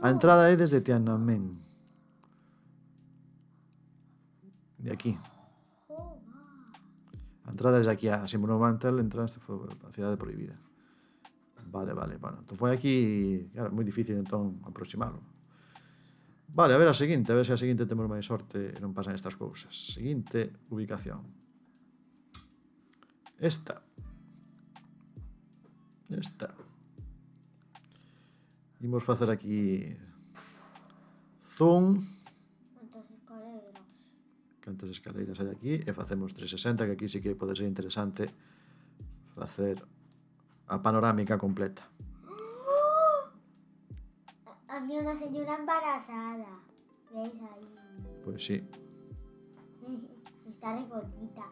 Speaker 1: A entrada é desde Tiananmen. De aquí. A entrada desde aquí a Símbolo Monumental, entraste foi a cidade prohibida. Vale. Bueno, entón foi aquí, claro, moi difícil entón aproximalo. Vale, a ver se a seguinte temos máis sorte e non pasan estas cousas. Seguinte ubicación. Esta. Imos facer aquí zoom. Cantas escaleiras hai aquí e facemos 360, que aquí sí que pode ser interesante facer a panorámica completa.
Speaker 3: Había una señora embarazada. ¿Veis ahí?
Speaker 1: Pois sí.
Speaker 3: Está re gordita.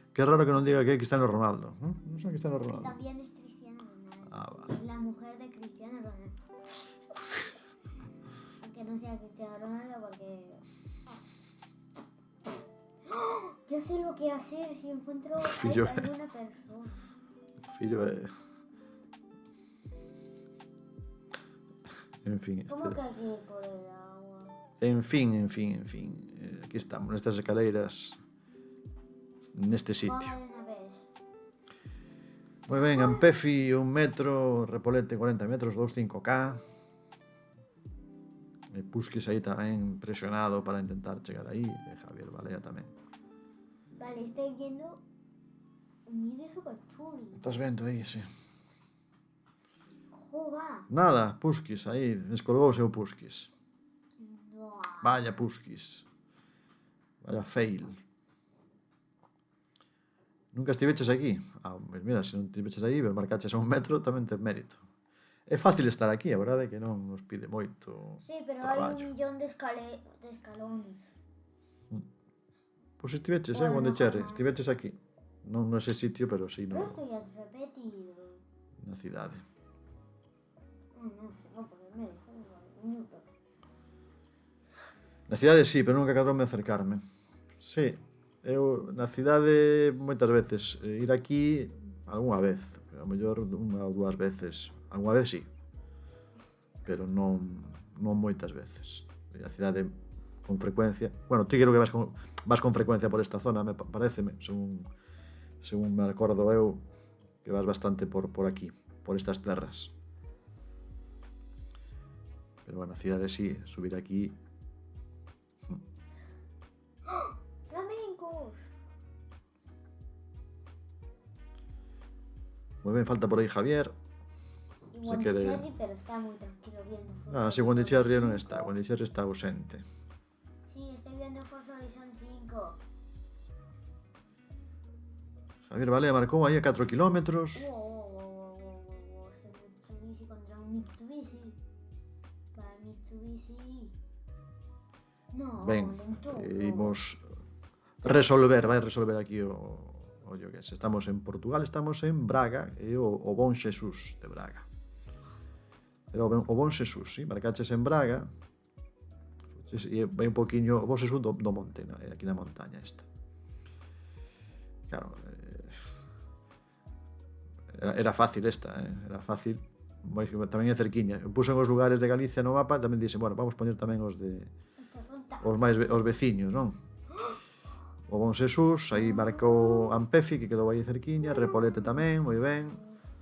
Speaker 1: Que raro que non diga que é Cristiano Ronaldo. Non sei Cristiano Ronaldo.
Speaker 3: También es Cristiano Ronaldo.
Speaker 1: Vale.
Speaker 3: La mujer de Cristiano Ronaldo. Aunque no sea Cristiano Ronaldo porque... Yo sé lo que hacer si encuentro a alguna persona.
Speaker 1: Fillo é... En fin.
Speaker 3: ¿Cómo que aquí por el agua?
Speaker 1: En fin. Aquí estamos, nestas escaleiras, neste sitio. Moi ben, Ampefi 1 metro, Repolete 40 metros, 2,5K. E Puskis aí tamén presionado para intentar chegar aí, e Javier Balea tamén.
Speaker 3: Vale, estoy viendo un vídeo super chulo.
Speaker 1: Estás vendo aí, sí.
Speaker 3: Joder.
Speaker 1: Nada, Puskis, aí, descolgouse o Puskis.
Speaker 3: Buah.
Speaker 1: Vaya Puskis. Vaya fail. Nunca estiveches aquí? Pues mira, se non estiveches aí, pero marcaches a 1 metro, tamén tes mérito. É fácil estar aquí, a verdade é que non nos pide moito
Speaker 3: Sí, pero
Speaker 1: traballo.
Speaker 3: hay 1 millón de escalones.
Speaker 1: Pois estiveches,
Speaker 3: Bueno,
Speaker 1: onde
Speaker 3: no
Speaker 1: cherre,
Speaker 3: jamás.
Speaker 1: estiveches aquí. Non nese sitio, pero sí
Speaker 3: Pero esto ya es repetido.
Speaker 1: na cidade.
Speaker 3: No, se va a ponerme de minutos.
Speaker 1: Na cidade sí, pero nunca cadroume acercarme. Sí, eu na cidade moitas veces ir aquí algunha vez, a mellor 1 ou 2 veces. Algunha vez sí, pero non moitas veces. Ir á cidade con frecuencia. Bueno, ti creo que vas con frecuencia por esta zona, me pareceme, según me acordo eu, que vas bastante por aquí, por estas terras. Pero bueno, a cidade sí, subir aquí.
Speaker 3: Flamencos.
Speaker 1: Moi ben, falta por aí Javier.
Speaker 3: Y
Speaker 1: Se quere-
Speaker 3: Wendicherry, pero está muy tranquilo viendo Forza
Speaker 1: Ah, si
Speaker 3: Horizon
Speaker 1: Wendicherry non
Speaker 3: 5.
Speaker 1: está, Wendicherry está ausente.
Speaker 3: Sí, estoy viendo Forza Horizon 5.
Speaker 1: Javier Balea marcou aí a 4 kilómetros.
Speaker 3: Se Mitsubishi contra un Mitsubishi. Para Mitsubishi. No,
Speaker 1: Ben,
Speaker 3: lento.
Speaker 1: imos vai resolver aquí o Llogues. Estamos en Portugal, estamos en Braga, e o Bon Xesús de Braga. Era o Bon Xesús, sí? Marcaches en Braga, e vai un poquinho, o Bon Xesús do monte, aquí na montaña esta. Claro, era fácil esta, era fácil, tamén é cerquiña. Puxen os lugares de Galicia no mapa, tamén dixen, bueno, vamos poñer tamén os de
Speaker 3: Estos son
Speaker 1: os veciños, non? O Bon Xesús, aí marcou Ampefi, que quedou aí cerquiña, Repolete tamén, moi ben.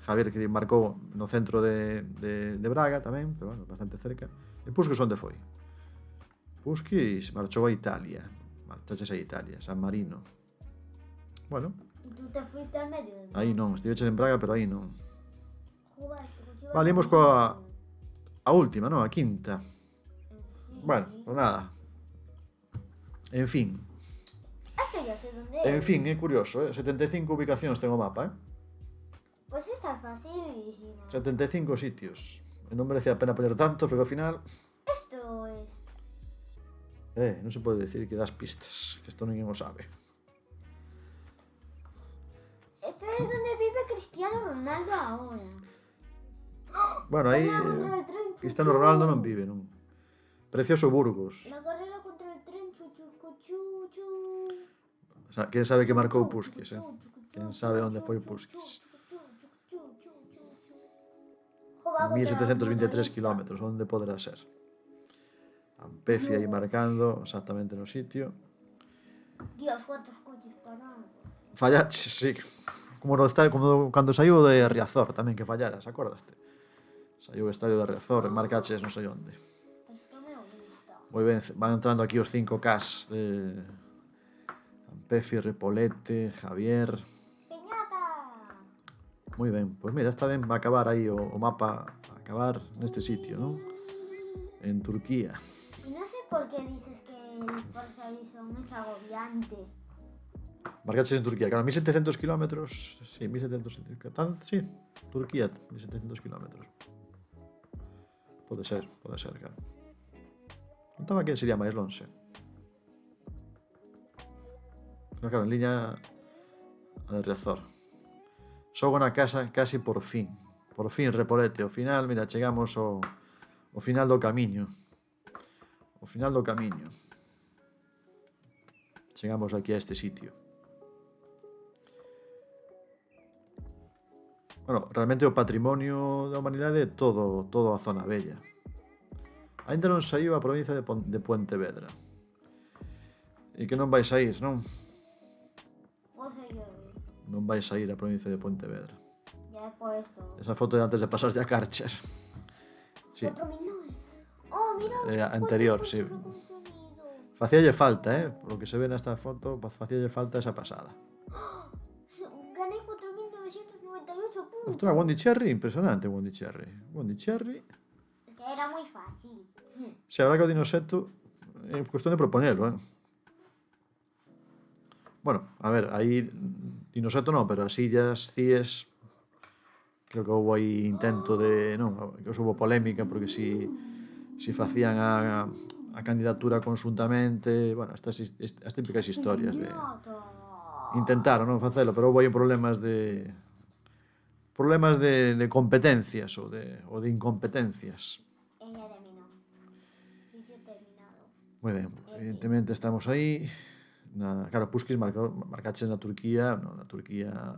Speaker 1: Javier, que marcou no centro de Braga tamén, pero bueno, bastante cerca. E Pusquis onde foi? Pusquis marchou a Italia. Marchaches a Italia, San Marino. Bueno,
Speaker 3: Y tú te fuiste al medio del
Speaker 1: aí non, estiveches en Braga, pero aí non.
Speaker 3: Joder, este coche va
Speaker 1: Vale, imos
Speaker 3: rapidísimo.
Speaker 1: a última, non? A quinta.
Speaker 3: Sí.
Speaker 1: Bueno, pues nada. En fin,
Speaker 3: Esto ya sé dónde
Speaker 1: en
Speaker 3: es.
Speaker 1: fin, é curioso, 75 ubicacións ten o mapa,
Speaker 3: Pues está facilísimo.
Speaker 1: 75 sitios. E non merece a pena poñer tantos, porque ao final
Speaker 3: Esto es.
Speaker 1: non se pode decir que das pistas, que isto ninguén o sabe.
Speaker 3: Esto es donde vive Cristiano Ronaldo ahora.
Speaker 1: Bueno, aí
Speaker 3: Carrera contra el tren,
Speaker 1: Cristiano
Speaker 3: chuchu.
Speaker 1: Ronaldo non vive, non? Precioso Burgos.
Speaker 3: La carrera contra el tren, chuchu, chuchu, chuchu.
Speaker 1: O sea, quen sabe que marcou Pusquis, Quen sabe onde foi Pusquis. 1723 kilómetros, onde poderá ser? Ampefi aí marcando exactamente no sitio.
Speaker 3: Dios, cuántos coches parados.
Speaker 1: Fallaches, sí. Como cando saiu de Riazor tamén que fallaras, acordaste? Saiu o estadio de Riazor e marcaches non sei onde.
Speaker 3: Esto me gusta.
Speaker 1: Moi ben, van entrando aquí os 5Ks de Ampefi, Repolete, Javier.
Speaker 3: ¡Peñata!
Speaker 1: Moi ben, pois mira, está ben, va a acabar aí o mapa, a acabar neste sitio, non? En Turquía.
Speaker 3: Y no sé por qué dices que el Forza Horizon es agobiante.
Speaker 1: Marcaches en Turquía, claro, 1700 kilómetros. Sí, 1700 sí, Turquía, 1700 kilómetros. Pode ser, claro. Contaba que sería máis lonxe. Pero claro, en liña a de Riazor. Xogo na casa casi por fin. Por fin, Repolete. Ao final, mira, chegamos ao final do camiño. O final do camiño. Chegamos aquí a este sitio. Bueno, realmente o patrimonio da humanidade é todo a zona bella. Ainda non saiu a provincia de Pontevedra. E que non vai sair, non?
Speaker 3: Pues yo
Speaker 1: Non vai sair a provincia de Pontevedra.
Speaker 3: ya he puesto.
Speaker 1: Esa foto de antes de pasar a Carcher. Sí,
Speaker 3: 4.009. Oh, mira.
Speaker 1: anterior,
Speaker 3: cuántos
Speaker 1: sí.
Speaker 3: coches he consumido.
Speaker 1: Facíalle falta, por lo que se ve nesta foto, facíalle falta esa pasada.
Speaker 3: Gané 4.998 puntos.
Speaker 1: Ostras, Wendicherry, impresionante Wendicherry. Wendicherry.
Speaker 3: Es que era muy fácil.
Speaker 1: Se habrá que o Dinoseto cuestión de proponerlo, Bueno, a ver, aí Inoseto non, pero as illas Cíes creo que houve aí intento de, non, que houve polémica porque si facían a candidatura consuntamente, bueno, as típicas historias de intentaron non facelo, pero houve aí problemas de competencias ou de incompetencias.
Speaker 3: Ella de mí no. Vídeo terminado.
Speaker 1: Moi ben, evidentemente estamos aí. Claro, Puskis marcaches na Turquía, no, na Turquía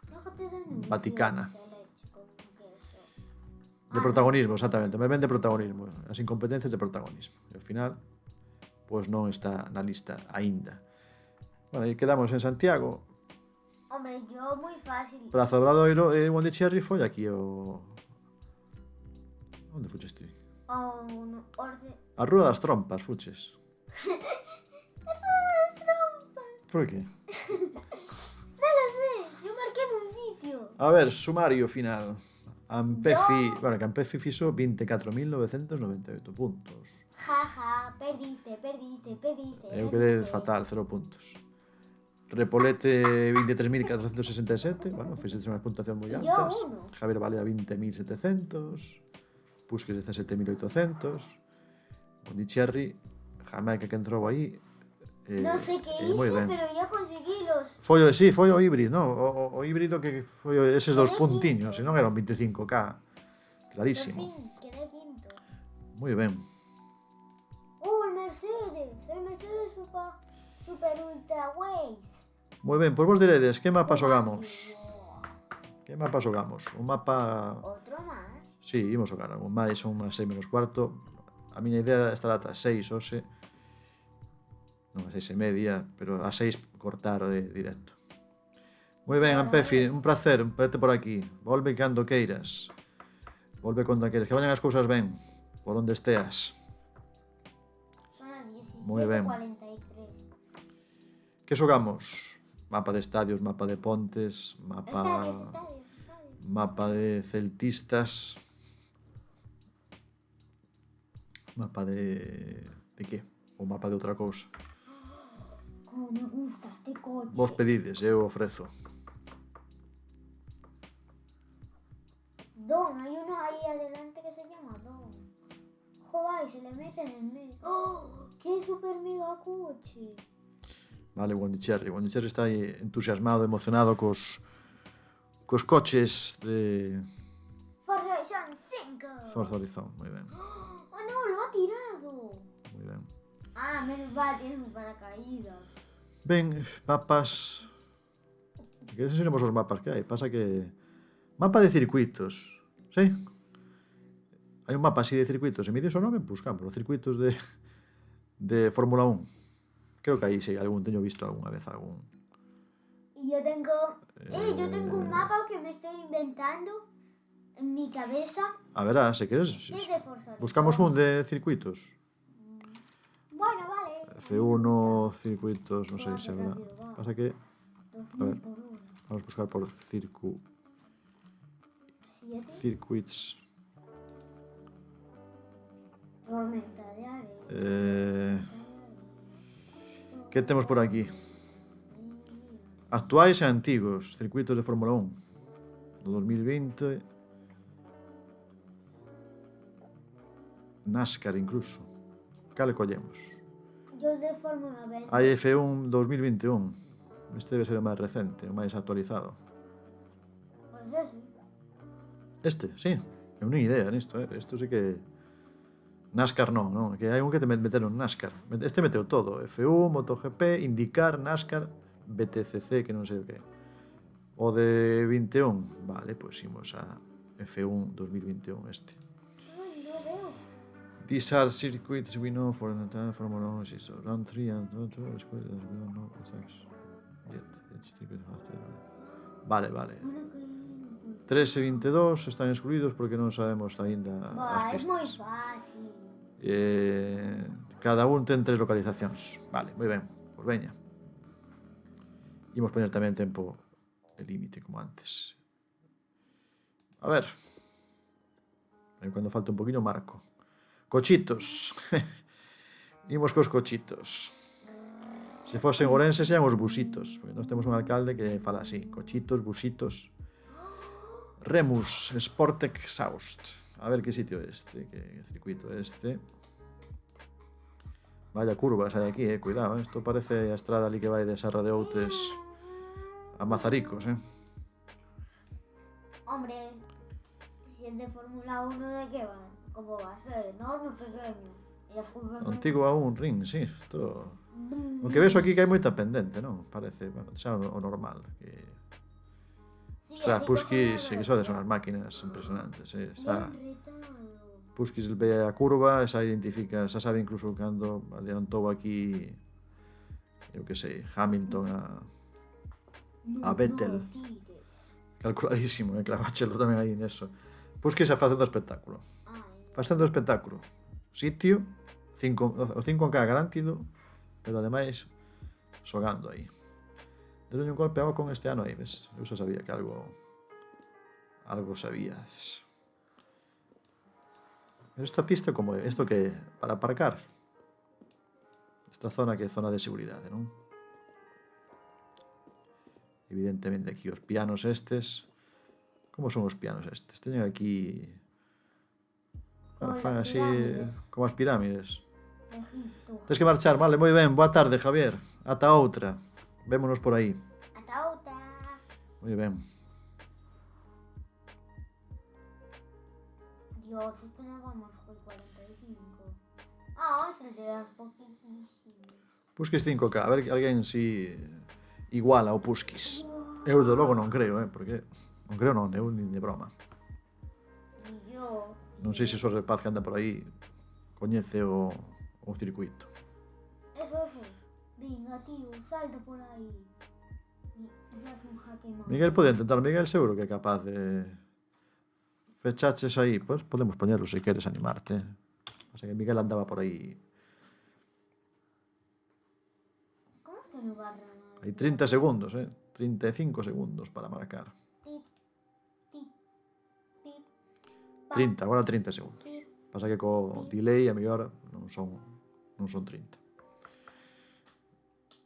Speaker 3: Déjate de anuncios
Speaker 1: Vaticana.
Speaker 3: de leche con queso.
Speaker 1: De protagonismo, exactamente, me ven de protagonismo, as incompetencias de protagonismo. E ao final, pois non está na lista aínda. Bueno, e quedamos en Santiago,
Speaker 3: Hombre, yo muy fácil.
Speaker 1: Praza do Obradoiro, e onde Cherry foi aquí o... Onde fuches ti? A Rúa das Trompas, fuches. Por qué?
Speaker 3: No lo sé, yo marqué en un sitio.
Speaker 1: A ver, sumario final. Ampefi, bueno, que Ampefi fixo 24.998 puntos.
Speaker 3: Jaja, perdiste.
Speaker 1: Eu quedé fatal, 0 puntos. Repolete 23.467, bueno, fixetes unha puntuación moi altas.
Speaker 3: uno.
Speaker 1: Javier Balea 20.700. Pusques 17.800. Bondicherry, Jamaica que entrou aí.
Speaker 3: No sé qué
Speaker 1: moi
Speaker 3: hice,
Speaker 1: ben.
Speaker 3: pero ya conseguí los...
Speaker 1: Foi o híbrido, no? O híbrido que foi eses dous
Speaker 3: Quedé
Speaker 1: puntiños,
Speaker 3: quinto.
Speaker 1: senón era un 25k.
Speaker 3: Por
Speaker 1: Clarísimo.
Speaker 3: fin, quedé quinto.
Speaker 1: Moi ben.
Speaker 3: El Mercedes Super Ultra Ways.
Speaker 1: Moi ben, pois vos diredes, que mapa xogamos? Que mapa xogamos? Un mapa...
Speaker 3: Otro más.
Speaker 1: Sí, imos xogar algún máis, son unhas 6 menos cuarto. A miña idea estará ata 6 hoxe. Non a 6:30, pero a 6 cortar o de directo. Moi ben, Ampefi, un placer verte por aquí. Volve cando queiras. Volve cando queiras, que vayan as cousas ben, por onde esteas.
Speaker 3: Son las
Speaker 1: Muy bien.
Speaker 3: 17:43.
Speaker 1: Que xogamos? Mapa de estadios, mapa de pontes,
Speaker 3: Estadios.
Speaker 1: mapa de celtistas, mapa de que? Ou mapa de outra cousa.
Speaker 3: Como me gusta este coche.
Speaker 1: Vos pedides, eu ofrezo.
Speaker 3: Don, hay uno ahí adelante que se llama Don. Joder, se le mete en el medio. ¡Oh! ¡Qué super mega coche!
Speaker 1: Vale, Bondicherry está aí entusiasmado, emocionado cos coches de
Speaker 3: Forza Horizon 5.
Speaker 1: Forza Horizon, moi ben,
Speaker 3: ¡Oh no! ¡Lo ha tirado!
Speaker 1: moi ben.
Speaker 3: Ah, menos mal, tienes un paracaídas.
Speaker 1: Ben, mapas... Que enseñemos os mapas que hai. Pasa que... Mapa de circuitos, sí? Hai un mapa así de circuitos. E me dices o nome, buscamos os circuitos de Fórmula 1. Creo que aí sí, algún teño visto algunha vez algún.
Speaker 3: Y yo tengo un mapa que me estoy inventando en mi cabeza.
Speaker 1: A verá, se queres...
Speaker 3: Es de Forza Horizon.
Speaker 1: Buscamos un de circuitos.
Speaker 3: Bueno, vale.
Speaker 1: F1, circuitos, non sei se habrá. Pasa que... A ver,
Speaker 3: 2000 por hora.
Speaker 1: vamos a buscar por circuits.
Speaker 3: Tormenta de arena.
Speaker 1: Que temos por aquí? Actuais e antigos circuitos de Fórmula 1 do 2020. NASCAR incluso. Cale collemos?
Speaker 3: Yo de Fórmula 20.
Speaker 1: Hai F1 2021. Este debe ser o máis recente, o máis actualizado.
Speaker 3: Pues ese.
Speaker 1: Este, sí. Eu non idea nisto, Isto sí que... NASCAR non? Que hai un que te meteron NASCAR. Este meteu todo. F1, MotoGP, IndyCar, NASCAR, BTCC, que non sei o que. O de 21. Vale, pois imos a F1 2021 este.
Speaker 3: Ay, no veo.
Speaker 1: These are circuits we know for the time Formula 1 is so round 3 and 2 we don't know thanks yet it's circuit after. Vale. 3 e 22 están excluídos porque non sabemos aínda as
Speaker 3: Es muy
Speaker 1: pistas.
Speaker 3: fácil.
Speaker 1: Cada un ten 3 localizacións. Vale, moi ben. Pois veña. Imos poñer tamén tempo de límite como antes. A ver. Aí cando falta un poquinho marco. Cochitos. Imos cos cochitos. Se fosen ourenses sean os busitos, porque nós temos un alcalde que fala así, cochitos, busitos. Remus Sportec Saust. A ver que sitio é este, que circuito é este. Vaya curvas hai aquí, cuidado, isto parece a estrada ali que vai de Serra de Outes a Mazaricos,
Speaker 3: Hombre, si es de Fórmula 1, ¿de qué va? ¿Cómo va a ser? ¿Enorme o pequeño? Y las curvas son-
Speaker 1: Antigo a un ring, sí, isto... O que vexo aquí que hai moita pendente, non? Parece, bueno, xa o normal, que...
Speaker 3: Sí,
Speaker 1: Ostras,
Speaker 3: así
Speaker 1: Puskis,
Speaker 3: coge
Speaker 1: que sodes unhas máquinas impresionantes, xa...
Speaker 3: bien retado.
Speaker 1: Puskis ve a curva, xa identifica, xa sabe incluso cando adiantou aquí, eu que sei, Hamilton a Vettel.
Speaker 3: No tires.
Speaker 1: Calculadísimo, claro, Chelo tamén aí neso. Puskis xa facendo espectáculo.
Speaker 3: Ay,
Speaker 1: Facendo espectáculo. Sitio, o 5K garantido, pero ademais xogando aí. Deronlle un golpe ao con este ano aí, ves? Eu xa sabía que algo sabías. Pero esta pista como é? Isto que é? Para aparcar? Esta zona que é zona de seguridade, non? Evidentemente aquí os pianos estes. Como son os pianos estes? Teñen aquí...
Speaker 3: Como
Speaker 1: fan
Speaker 3: las
Speaker 1: así
Speaker 3: pirámides.
Speaker 1: como as pirámides.
Speaker 3: de Egipto.
Speaker 1: Tens que marchar, vale, moi ben. Boa tarde, Javier. Ata outra. Vémonos por aí.
Speaker 3: Hasta otra.
Speaker 1: Moi ben.
Speaker 3: Dios, esto no vamos con 45. Ah, se le da poquitísimo.
Speaker 1: Puskis 5K, a ver que alguén si iguala o Puskis. Eu do logo non creo, porque non creo non, eu nin de broma.
Speaker 3: Ni yo.
Speaker 1: Non sei se o rapaz que anda por aí coñece o circuito.
Speaker 3: Eso. Venga, tío, salta por ahí. Ya es un jaque mate.
Speaker 1: Miguel pode intentar, Miguel seguro que é capaz de fechaches aí, pois podemos poñerlo se queres animarte. O sea que Miguel andaba por aí.
Speaker 3: ¿Cómo que no va a nada?
Speaker 1: Hai 30 segundos, 35 segundos para marcar.
Speaker 3: Tic, tic, pip, pa,
Speaker 1: 30, agora 30 segundos.
Speaker 3: pip.
Speaker 1: Pasa que co delay a mellor non son 30.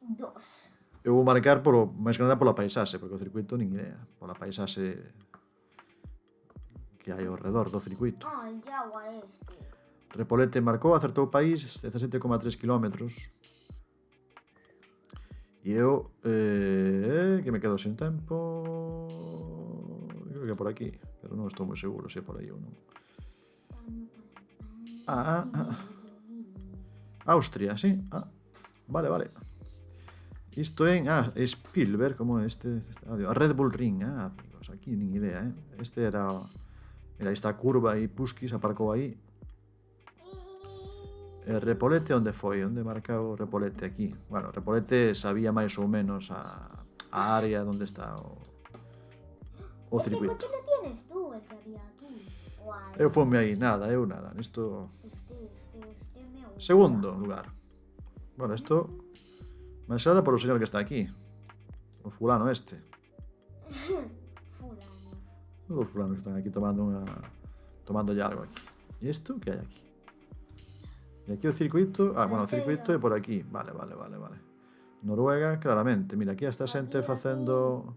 Speaker 3: 2.
Speaker 1: Eu vou marcar máis que nada pola paisaxe, porque o circuito nin idea. Pola paisaxe que hai ao redor do circuito.
Speaker 3: Ah, el jaguar este.
Speaker 1: Repolete marcou, acertou o país, 17,3 km. E eu, que me quedo sin tempo... Creo que é por aquí, pero non estou moi seguro se é por aí ou non. Austria, sí. Vale. Isto é... Spielberg, como é este estadio? A Red Bull Ring, amigos, aquí nin idea, Este era... Mira, aí está a curva aí, Puskis aparcou aí. E Repolete onde foi? Onde marca o Repolete aquí? Bueno, Repolete sabía máis ou menos a área onde está o circuito.
Speaker 3: ¿Este coche lo tienes tú, el que había aquí? Guay.
Speaker 1: Eu fome aí, nada. Isto...
Speaker 3: Este me gusta.
Speaker 1: Segundo lugar. Bueno, isto... máis nada por o señor que está aquí. O fulano este.
Speaker 3: Fulano.
Speaker 1: Os fulanos que están aquí tomándolle algo aquí. E isto que hai aquí? E aquí o circuito... bueno, o circuito é por aquí. Vale. Noruega, claramente. Mira, aquí está xente facendo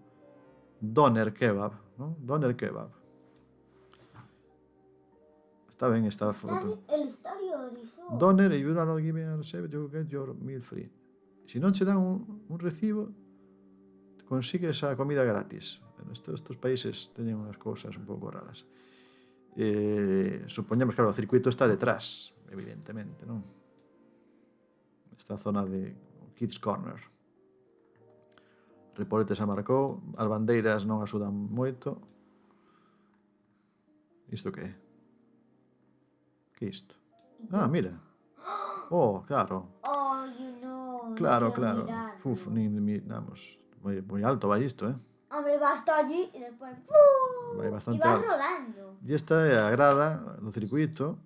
Speaker 1: doner kebab, non? Doner kebab. Está ben esta foto.
Speaker 3: El estadio Orizón.
Speaker 1: Doner, if you are not giving a receipt, you get your meal free. Se non che dan un recibo, consigues a comida gratis. Estos países teñen unhas cousas un pouco raras. Supoñemos, claro, o circuito está detrás, evidentemente, non? Esta zona de Kids Corner. Repolete xa marcou, as bandeiras non axudan moito. Isto que é? Que é isto? Mira. Oh, claro.
Speaker 3: Oh, you know.
Speaker 1: Claro.
Speaker 3: Mirar.
Speaker 1: Nin miramos. Moi alto vai isto,
Speaker 3: Hombre, va hasta allí y después ¡pum!
Speaker 1: Vai bastante
Speaker 3: y va
Speaker 1: alto.
Speaker 3: rodando.
Speaker 1: E esta é a grada do circuito.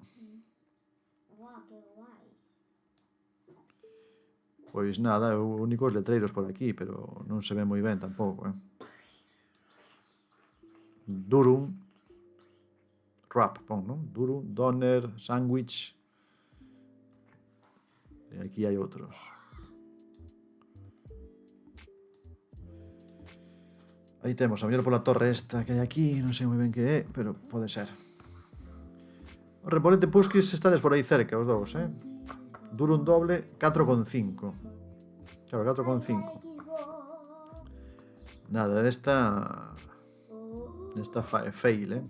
Speaker 3: Guau, qué guay.
Speaker 1: Pois nada, únicos letreiros por aquí, pero non se ve moi ben tampouco, Durum wrap, non? Durum, doner, sándwich. E aquí hai outros. Aí temos, a mellor pola torre esta que hai aquí, non sei moi ben que é, pero pode ser. O Repolete Pusquis estades por aí cerca, os dous, Duro un doble, 4,5. Claro, 4,5. Nada, desta fail,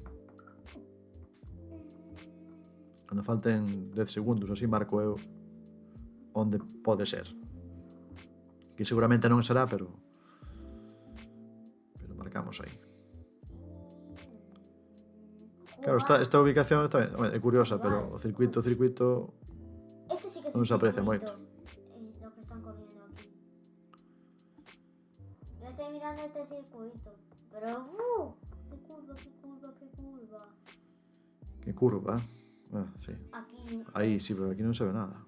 Speaker 1: Cando falten 10 segundos, así marco eu onde pode ser. Que seguramente non será, pero marcamos aí. Claro, esta ubicación está ben, é curiosa, pero o circuito
Speaker 3: Este sí que es
Speaker 1: non
Speaker 3: un
Speaker 1: se aprecia
Speaker 3: circuito,
Speaker 1: moito.
Speaker 3: lo que están corriendo aquí. Yo estoy mirando este circuito, pero qué curva.
Speaker 1: Que curva, sí.
Speaker 3: Aquí.
Speaker 1: Aí, sí, pero aquí non se ve nada.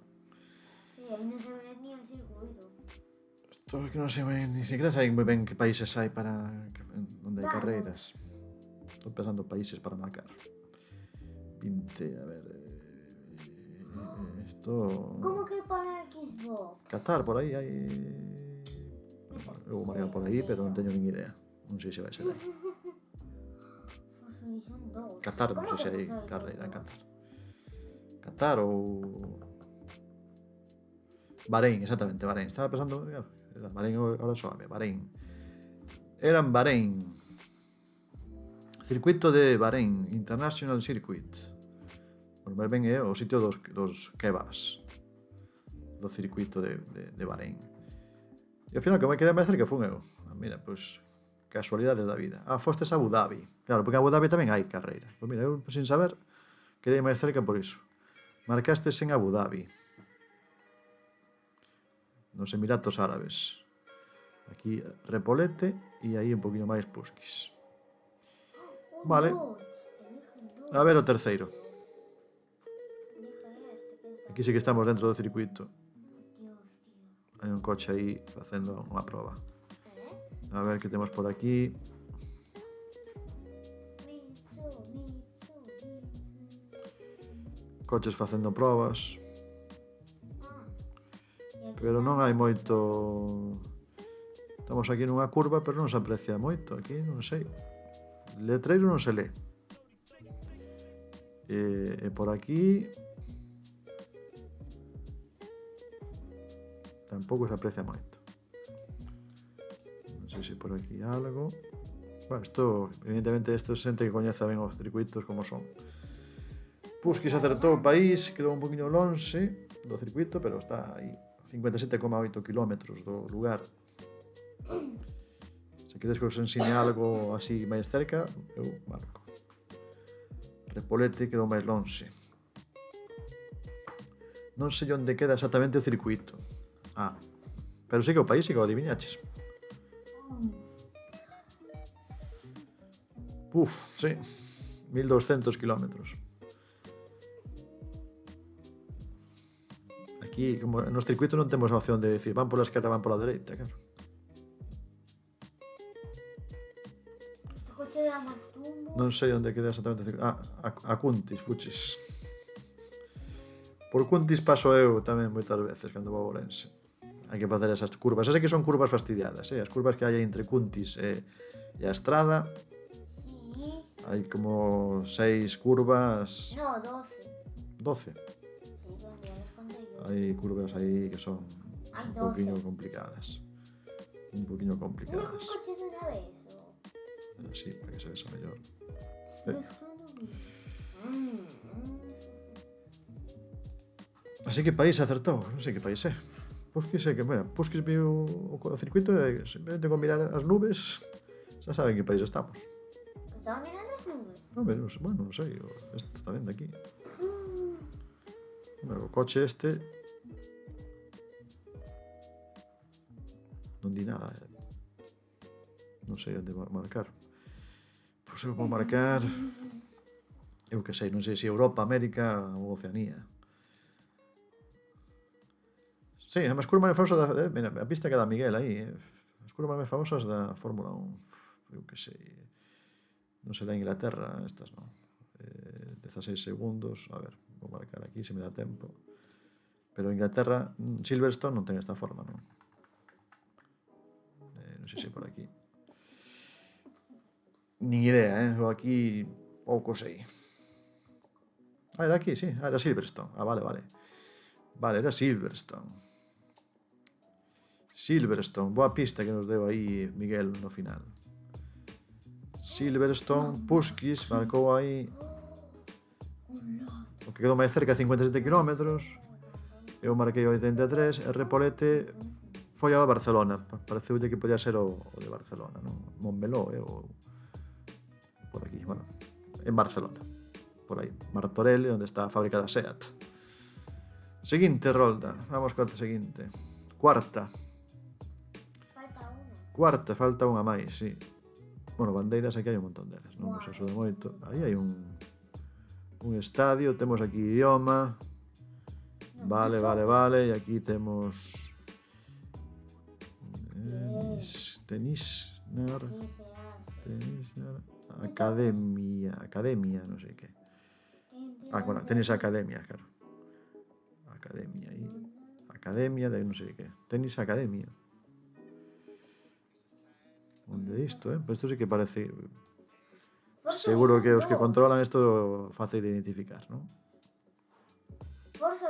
Speaker 3: Sí, ahí no se ve ni el circuito.
Speaker 1: Isto que non sei ni siquiera sei moi ben que países hai para onde hai
Speaker 3: Vamos.
Speaker 1: carreiras. Estou pensando países para marcar. 20, a ver. Isto.
Speaker 3: ¿Cómo que para Xbox?
Speaker 1: Qatar, por aí hai. Eu vou marcar por aí, pero non teño nin idea. Non sei se vai ser aí.
Speaker 3: Son dos.
Speaker 1: Qatar, non sei se hai carreira en Qatar. Qatar ou. Bahrein, exactamente, Bahrein. Estaba pensando, claro, era Bahrein ahora suave, Bahrein. Era en Bahrein. Circuito de Bahrein, International Circuit. Bueno, máis ben é o sitio dos kebabs do circuito de Bahrein. E ao final, que me quedei máis cerca, fun eu. Mira, pois, casualidades da vida. Fostes a Abu Dhabi. Claro, porque en Abu Dhabi tamén hai carreira. Pois mira, eu, sin saber, quedei máis cerca por iso. Marcastes en Abu Dhabi, nos Emiratos Árabes. Aquí Repolete e aí un poquinho máis Pusquis. Vale. A ver o terceiro. Aquí sí que estamos dentro do circuito. Hai un coche aí facendo unha proba. A ver que temos por aquí. Coches facendo probas. Pero non hai moito. Estamos aquí nunha curva, pero non se aprecia moito. Aquí non sei. Letreiro non se lee. E por aquí tampouco se aprecia moito. Non sei se por aquí algo. Bueno, isto, evidentemente, isto xente que coñeza ben os circuitos como son. Pusquis acertou o país, quedou un poquinho lonxe do circuito, pero está aí, 57,8 km do lugar. Se queres que os ensine algo así máis cerca, eu marco. Repolete quedou máis lonxe. Non sei onde queda exactamente o circuito. Pero sí que o país sí que o adiviñaches. Sí. 1200 kilómetros. Aquí, como nos circuitos non temos a opción de decir van pola esquerda, van pola dereita, claro.
Speaker 3: Este coche da máis tumbo.
Speaker 1: Non sei onde queda exactamente o circuito. A Cuntis, fuchis. Por Cuntis paso eu tamén moitas veces cando vou a Ourense. Hai que facer esas curvas. Esas que son curvas fastidiadas, As curvas que hai entre Cuntis e a estrada.
Speaker 3: Sí.
Speaker 1: Hai como 6 curvas.
Speaker 3: No, 12.
Speaker 1: 12.
Speaker 3: Sí, donde ya les conté yo.
Speaker 1: Hai curvas aí que son
Speaker 3: Hai
Speaker 1: un
Speaker 3: 12.
Speaker 1: poquinho complicadas. Un poquinho
Speaker 3: ¿No es un
Speaker 1: complicadas.
Speaker 3: coche de una vez?
Speaker 1: Pero sí, para que se vea mellor.
Speaker 3: Pero está bien.
Speaker 1: Así que país acertou, non sei que país é. Pusquis é que, mira, Pusquis viu o circuito e simplemente con mirar as nubes xa saben que país estamos.
Speaker 3: Estaba mirando las nubes.
Speaker 1: Bueno, non sei, isto tamén de aquí. O coche este non di nada. Non sei onde marcar. Pois eu vou marcar, eu que sei, non sei se Europa, América ou Oceanía. Sí, as curvas máis famosas mira, a pista que dá Miguel aí, as curvas máis famosas da Fórmula 1. Eu que sei, non será Inglaterra, estas non. 16 segundos, a ver, vou marcar aquí se me dá tempo. Pero Inglaterra, Silverstone non ten esta forma, non? Non sei se por aquí. Nin idea, eu aquí pouco sei. Era aquí, sí, era Silverstone. Vale. Vale, era Silverstone. Boa pista que nos deu aí Miguel no final. Silverstone, Puskis marcou aí o que quedou máis cerca, 57 km. Eu marquei 83, e Repolete foi ao Barcelona. Pareceulle que podía ser o de Barcelona, non? Montmeló, ou por aquí, bueno, en Barcelona. Por aí, Martorell, onde está a fábrica da SEAT. Seguinte rolda, vamos con a seguinte. Cuarta, falta unha máis, sí. Bueno, bandeiras aquí hai un montón delas, non vos axuda moito. Aí hai un estadio, temos aquí idioma. Vale, e aquí temos Tenisnar, Academia, non sei que. Bueno, tenis academia, claro. Academia aí. Academia, de non sei que. Tenis academia. Onde isto, Pues isto sí que parece... Seguro que os que controlan isto fácil de identificar, non? Forza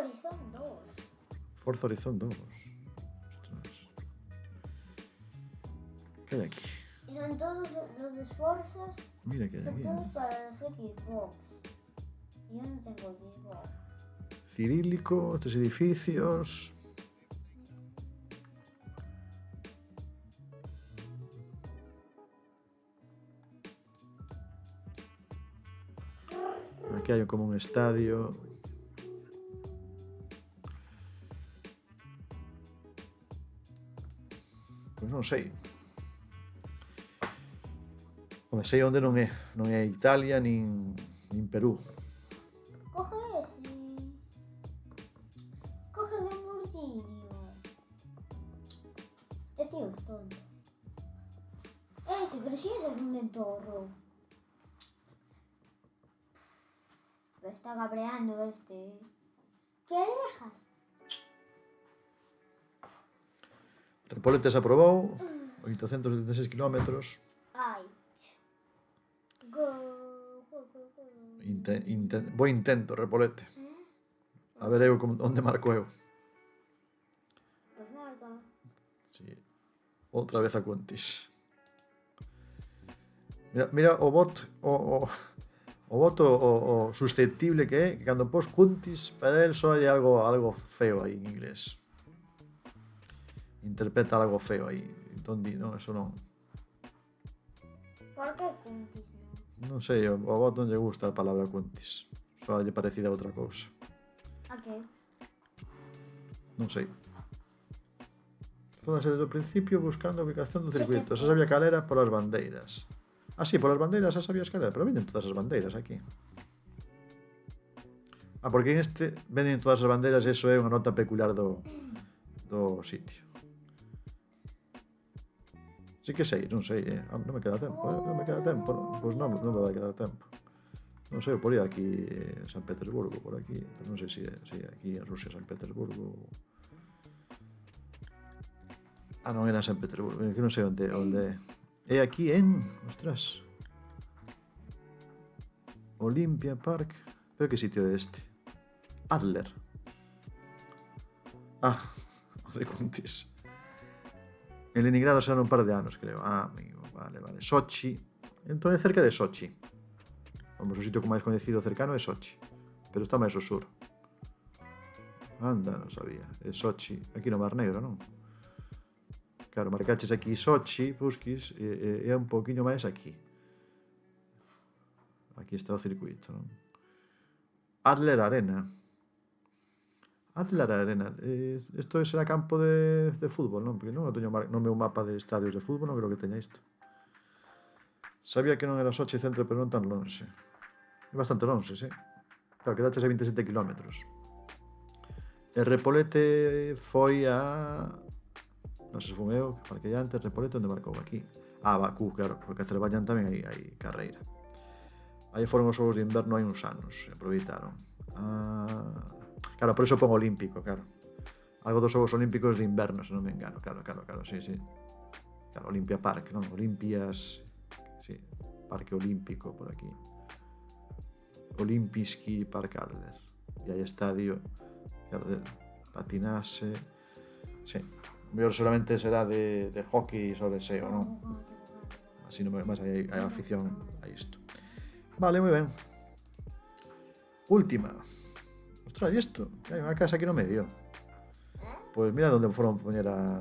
Speaker 1: Horizon 2. Ostras. Que hai aquí?
Speaker 3: Son todos los esfuerzos.
Speaker 1: Mira que hai
Speaker 3: Son
Speaker 1: aquí.
Speaker 3: todos para los Xbox. Yo no tengo Xbox.
Speaker 1: Cirílico, estes edificios... Aquí hai como un estadio. Pois non sei. Home, sei onde non é. Non é Italia nin Perú.
Speaker 3: Coge ese. Coge el Lamborghini. Este tío es tonto. Ese, pero si ese es un entorno. Me está cabreando este. ¿Qué dejas?
Speaker 1: Repolete se aprobou, 876 km.
Speaker 3: Ay. Go.
Speaker 1: Bo intento, Repolete. A ver eu onde marco eu.
Speaker 3: Pues marca.
Speaker 1: Sí. Outra vez a Contis. Mira o bot o susceptible que é, que cando pos Contis, para el só hai algo feo aí en inglés. Interpreta algo feo aí. Entón di, non, eso non.
Speaker 3: ¿Por qué Kuntis no?
Speaker 1: Non sei, o bot non lle gusta a palabra Contis. Só lle parecida outra cousa.
Speaker 3: ¿A qué?
Speaker 1: Non sei. Fódase desde o principio buscando a ubicación do circuito. Esa sabía cal era polas bandeiras. Ah, sí, polas bandeiras xa sabías cal era, pero venden todas as bandeiras aquí. Ah, porque en este venden todas as bandeiras e iso é unha nota peculiar do sitio. Sí que sei, non sei, non me queda tempo, pois non me vai quedar tempo. Non sei, eu poría aquí San Petersburgo, por aquí, pero non sei se aquí en Rusia San Petersburgo. Ah, non era San Petersburgo, que non sei onde é. É aquí en, ostras, Olympia Park, pero que sitio é este? Adler. Ah, o de Contis. En Leningrado serán un par de anos, creo. Ah, amigo, vale. Sochi. Entón é cerca de Sochi. Vamos, o sitio máis coñecido cercano é Sochi. Pero está máis ao sur. Anda, non sabía. É Sochi. Aquí no Mar Negro, non? Claro, marcaches aquí Sochi, Puskis, e un poquinho máis aquí. Aquí está o circuito, non? Adler Arena. Isto será campo de fútbol, non? Porque non o teño no meu mapa de estadios de fútbol, non creo que teña isto. Sabía que non era Sochi centro, pero non tan lonxe. É bastante lonxe, sí. Claro, quedaches a 27 km. E Repolete foi a... Non sei se fun eu, que marquei antes. Repolete onde marcou aquí. Ah, Bakú, claro, porque a Azerbaiyán tamén hai carreira. Aí foron os xogos de inverno hai uns anos, aproveitaron. Claro, por iso pon olímpico, claro. Algo dos Xogos Olímpicos de inverno, se non me engano. Claro, sí. Claro, Olympia Park, non? Olimpias... Sí. Parque Olímpico por aquí. Olimpijski Park Adler. E hai estadio, claro, de patinase. Sí, mellor solamente será de hockey sobre xeo, non? Así non máis hai afición a isto. Vale, moi ben. Última. Ostras, e isto? Hai unha casa aquí no medio. Pois mira onde foron poñer a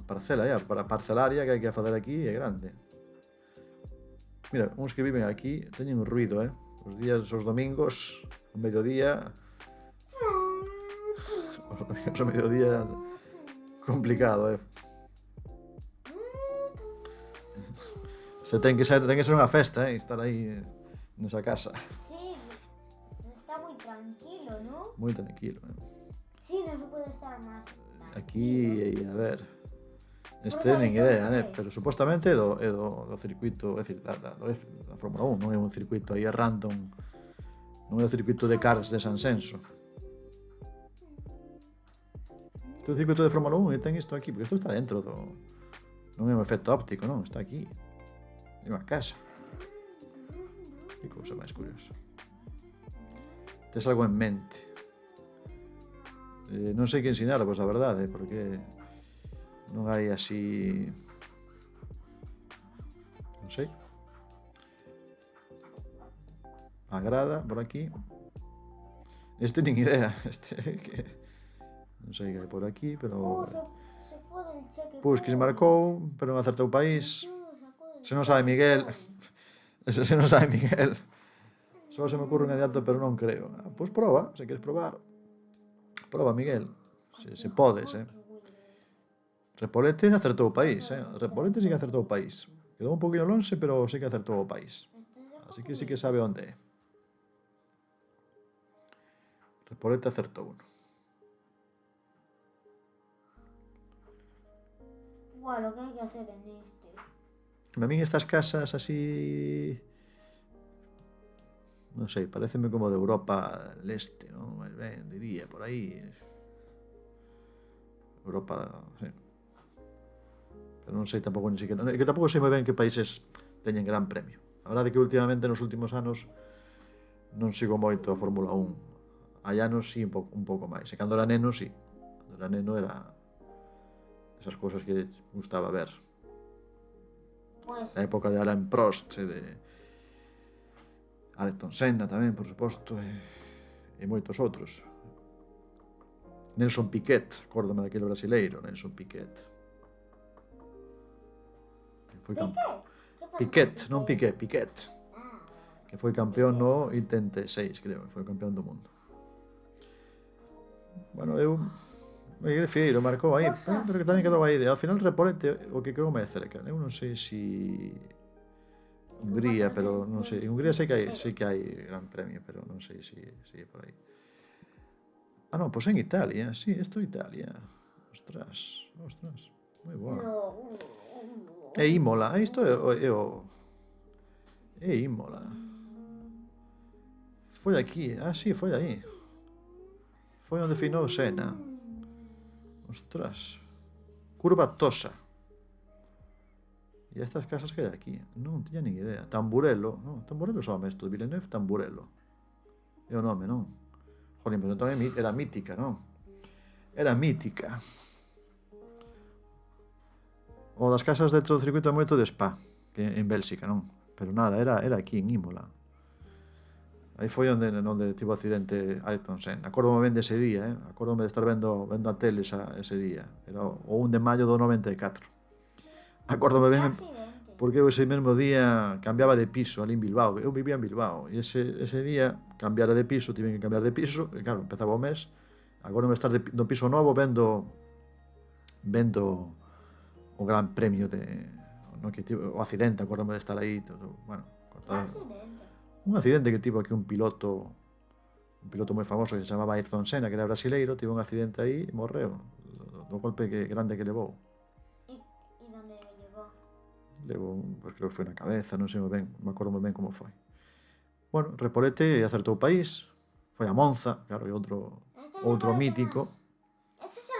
Speaker 1: parcela, para a parcelaria que hai que facer aquí é grande. Mira, uns que viven aquí teñen un ruido, Os días, os domingos, o mediodía... Os domingos, o mediodía... Complicado, Se ten que ser unha festa, estar aí nesa casa.
Speaker 3: Sí, está muy tranquilo, ¿no?
Speaker 1: Moi tranquilo,
Speaker 3: Sí, no se puede estar más.
Speaker 1: Aquí, a ver... Este nen idea, pero supostamente é do circuito, é dicir, da Fórmula 1, non é un circuito aí random, non é o circuito de karts de Sanxenxo. Este é o circuito de Fórmula 1 e ten isto aquí, porque isto está dentro do... Non é un efecto óptico, non, está aquí. É unha casa. Que cousa máis curiosa. Tes algo en mente. Non sei que ensinarvos, a verdade, porque... Non hai así... Non sei. A grada, por aquí. Este nin idea. Este que... Non sei que hai por aquí, pero...
Speaker 3: Se fue del cheque.
Speaker 1: Pois que se marcou, pero non acertou o país. Se non sabe Miguel. Se non sabe Miguel. Só se me ocurre un adianto, pero non creo. Pois proba, se queres probar. Proba, Miguel. Se podes, Repolete acertou o país, Repolete sí que acertou o país. Quedou un poquinho lonxe, pero sí que acertou o país. Así que sí que sabe onde é. Repolete acertou uno.
Speaker 3: Guau, lo que hay que hacer en este.
Speaker 1: A min estas casas así... Non sei, pareceme como de Europa leste, non? Ben, diría, por aí. Europa, sí. Pero non sei tampouco ni siquiera... Que tampouco sei moi ben que países teñen gran premio. A verdade é que últimamente nos últimos anos non sigo moito a Fórmula 1. Hai anos sí, un pouco máis. E cando era neno, sí. Cando era neno era esas cousas que gustaba ver.
Speaker 3: Pues...
Speaker 1: A época de Alain Prost e de Ayrton Senna tamén, por suposto, e moitos outros. Nelson Piquet, acórdame daquele brasileiro, Nelson Piquet. Foi Piquet, non Piquet, Piquet. Que foi campeón no 86, creo, foi campeón do mundo. Bueno, eu Miguel Fieiro marcou aí, pero que tamén quedou aí. Ao final Repolete o que quedou máis cerca. Eu non sei si Hungría, pero non sei. En Hungría sei que hai gran premio, pero non sei se é por aí. Ah, non, pois en Italia, sí, isto é Italia. Ostras, moi boa. É Imola, isto é Imola. Foi aquí, sí, foi aí. Foi onde finou Senna. Ostras. Curva Tosa. E estas casas que hai aquí? Non tiña nin idea. Tamburello, non? Tamburello soame isto, Villeneuve Tamburello. É o nome, non? Jolín, pero entón era mítica, non? Era mítica. O das casas dentro do circuito é moito de Spa, que en Bélxica, non? Pero nada, era aquí en Imola. Aí foi onde tivo accidente Ayrton Senna. Acórdome ben dese día, Acórdome de estar vendo a tele ese día. Era o 1 de maio do 94. Acórdome ben porque eu ese mesmo día cambiaba de piso ali en Bilbao. Eu vivía en Bilbao e ese día cambiara de piso, tive que cambiar de piso, e claro, empezaba o mes. Acórdome de estar no piso novo vendo o gran premio no, que tivo, o accidente, acórdame de estar aí todo, bueno, un accidente que tivo aquí un piloto moi famoso que se chamaba Ayrton Senna, que era brasileiro, tivo un accidente aí e morreu do golpe grande que levou.
Speaker 3: ¿Y dónde llegó?
Speaker 1: Levou, pues creo que foi na cabeza, non sei moi ben, me acordo moi ben como foi. Bueno, Repolete acertou o país, foi a Monza, claro, e outro mítico.